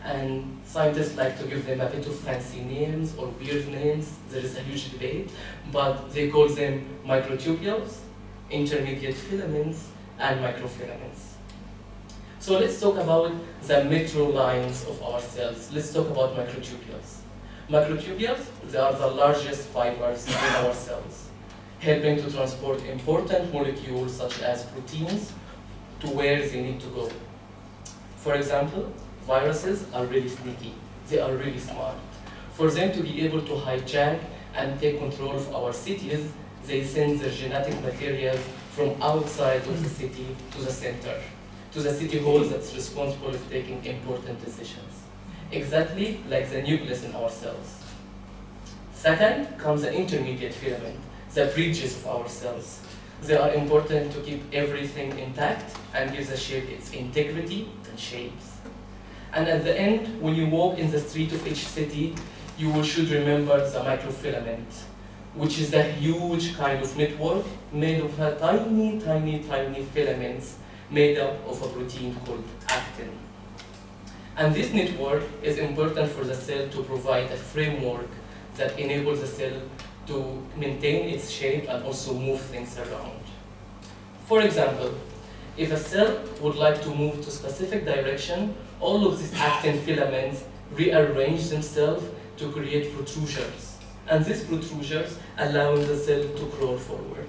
And scientists like to give them a bit of fancy names or weird names. There is a huge debate, but they call them microtubules, intermediate filaments, and microfilaments. So let's talk about the metro lines of our cells. Let's talk about microtubules. Microtubules, they are the largest fibers in our cells, helping to transport important molecules such as proteins to where they need to go. For example, viruses are really sneaky. They are really smart. For them to be able to hijack and take control of our cities, they send their genetic materials from outside of the city to the center, to the city hall that's responsible for taking important decisions. Exactly like the nucleus in our cells. Second comes the intermediate filament, the bridges of our cells. They are important to keep everything intact and give the shape its integrity and shapes. And at the end, when you walk in the street of each city, you should remember the microfilament, which is a huge kind of network made of tiny, tiny, tiny filaments made up of a protein called actin. And this network is important for the cell to provide a framework that enables the cell to maintain its shape and also move things around. For example, if a cell would like to move to a specific direction, all of these actin filaments rearrange themselves to create protrusions. And these protrusions allow the cell to crawl forward.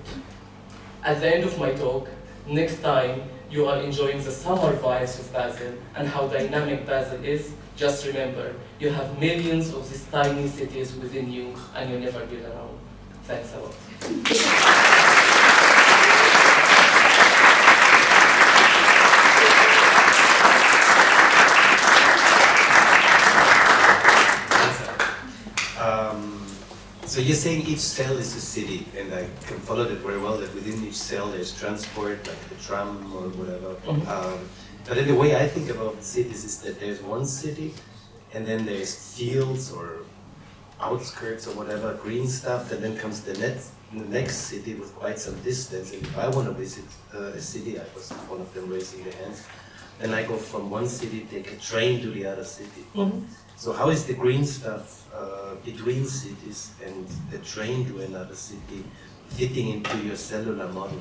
At the end of my talk, next time you are enjoying the summer vibes of Basel and how dynamic Basel is, just remember, you have millions of these tiny cities within you and you never get around. Thanks a lot. So you're saying each cell is a city, and I can follow that very well, that within each cell there's transport, like the tram or whatever. But in the way I think about cities is that there's one city, and then there's fields or outskirts or whatever, green stuff, and then comes the next city with quite some distance. And if I want to visit a city, I was one of them raising their hands, then I go from one city, take a train to the other city. So how is the green stuff between cities and the train to another city fitting into your cellular model?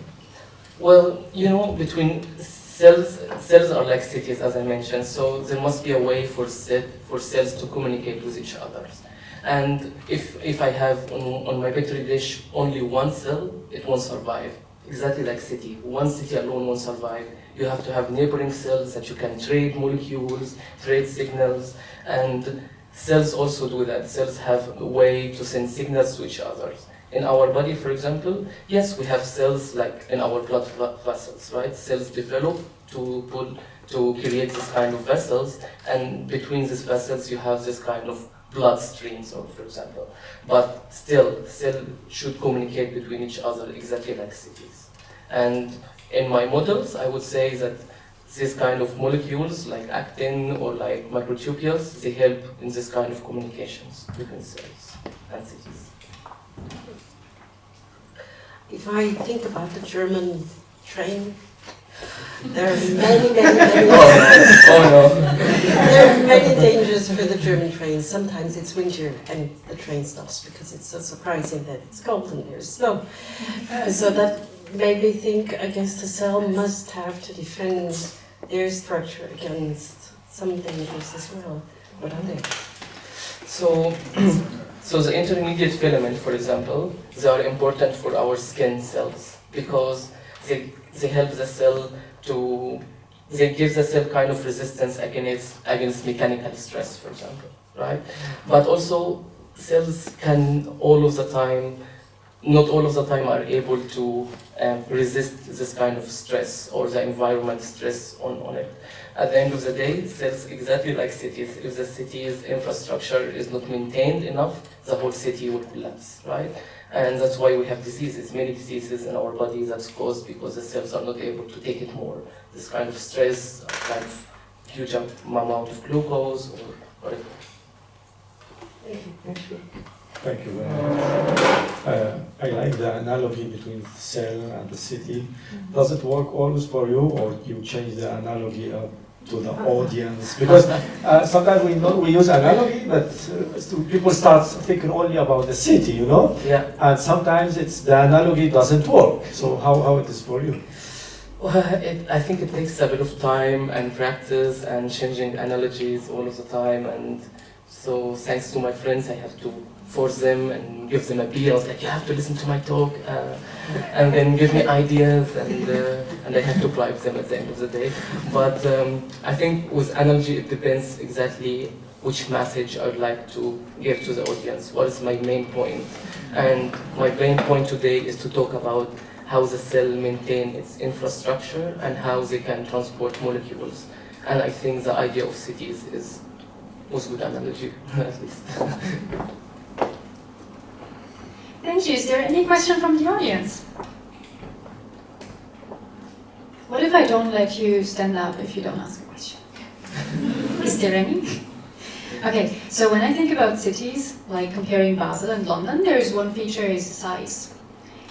Well, you know, between cells are like cities, as I mentioned, so there must be a way for cells to communicate with each other. And if I have on my petri dish only one cell, it won't survive. Exactly like city. One city alone won't survive. You have to have neighboring cells that you can trade molecules, trade signals, and cells also do that. Cells have a way to send signals to each other. In our body, for example, yes, we have cells like in our blood vessels, right? Cells develop to create this kind of vessels, and between these vessels you have this kind of blood streams, or for example. But still, cells should communicate between each other exactly like cities. And in my models, I would say that these kind of molecules, like actin or like microtubules, they help in this kind of communications between cells and cities. If I think about the German train, there are many there are many dangers for the German trains. Sometimes it's winter and the train stops because it's so surprising that it's cold and there's snow. So that made me think, I guess the cell must have to defend their structure against some dangers as well. What are they? So the intermediate filament, for example, they are important for our skin cells because they help the cell they give the cell kind of resistance against mechanical stress, for example, right? But also cells can all of the time not all of the time are able to resist this kind of stress or the environment stress on it. At the end of the day, cells exactly like cities. If the city's infrastructure is not maintained enough, the whole city will collapse, right? And that's why we have diseases, many diseases in our body that's caused because the cells are not able to take it more. This kind of stress, kind of huge amount of glucose or whatever. Thank you very much. I like the analogy between the cell and the city. Does it work always for you, or you change the analogy to the audience? Because sometimes we use analogy, but people start thinking only about the city, you know? Yeah. And sometimes the analogy doesn't work. So how it is for you? Well, I think it takes a bit of time and practice and changing analogies all of the time. And so thanks to my friends, I have to force them and give them a beat. I was like, you have to listen to my talk, and then give me ideas, and I have to bribe them at the end of the day. But I think with analogy, it depends exactly which message I would like to give to the audience. What is my main point? And my main point today is to talk about how the cell maintains its infrastructure and how they can transport molecules. And I think the idea of cities was a good analogy, at least. Thank you. Is there any question from the audience? What if I don't let you stand up if you don't ask a question? Is there any? Okay, so when I think about cities, like comparing Basel and London, there is one feature is size.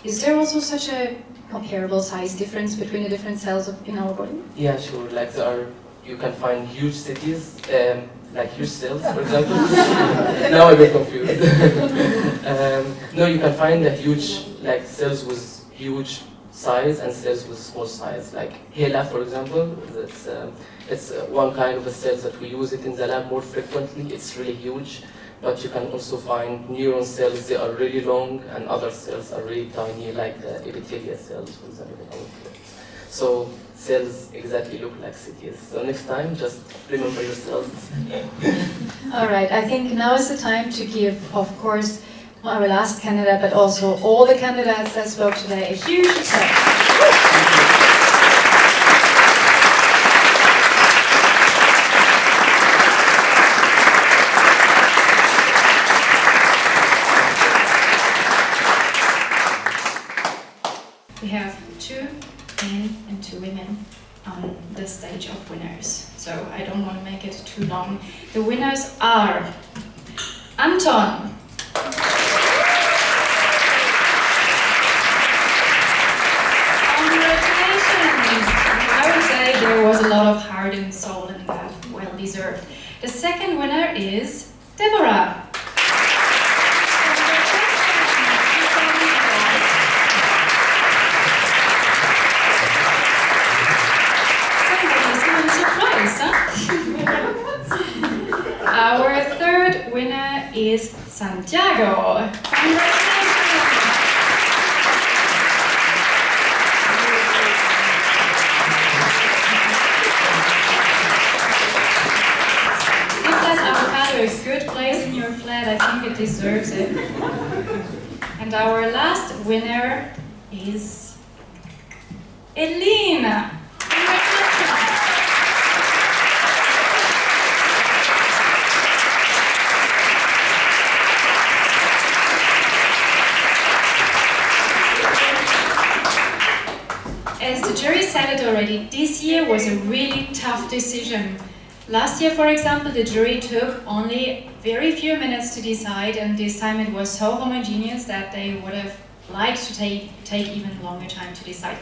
Is there also such a comparable size difference between the different cells in our body? Yeah, sure. Like you can find huge cities, like huge cells, for example. Now I get confused. No, you can find a huge, like cells with huge size and cells with small size. Like HeLa, for example, it's one kind of a cell that we use it in the lab more frequently. It's really huge, but you can also find neuron cells. They are really long, and other cells are really tiny, like the epithelial cells, for example. So cells exactly look like cities. So next time, just remember your cells. All right, I think now is the time to give, of course, our last candidate, but also all the candidates that spoke today, a huge applause. We have 2 men and 2 women on the stage of winners, so I don't want to make it too long. The winners are Anton. Congratulations! I would say there was a lot of heart and soul in that, well deserved. The second winner is Deborah. Our third winner is Santiago. Congratulations! Give that avocado a good place in your plate. I think it deserves it. And our last winner is Elena. As the jury said it already, this year was a really tough decision. Last year, for example, the jury took only very few minutes to decide, and this time it was so homogeneous that they would have liked to take even longer time to decide.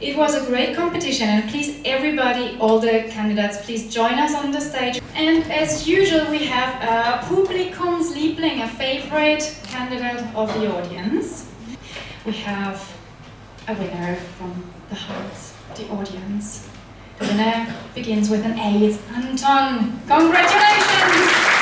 It was a great competition, and please everybody, all the candidates, please join us on the stage. And as usual, we have a Publikumsliebling, a favorite candidate of the audience. We have a winner from the hearts, the audience. The winner begins with an A, it's Anton. Congratulations!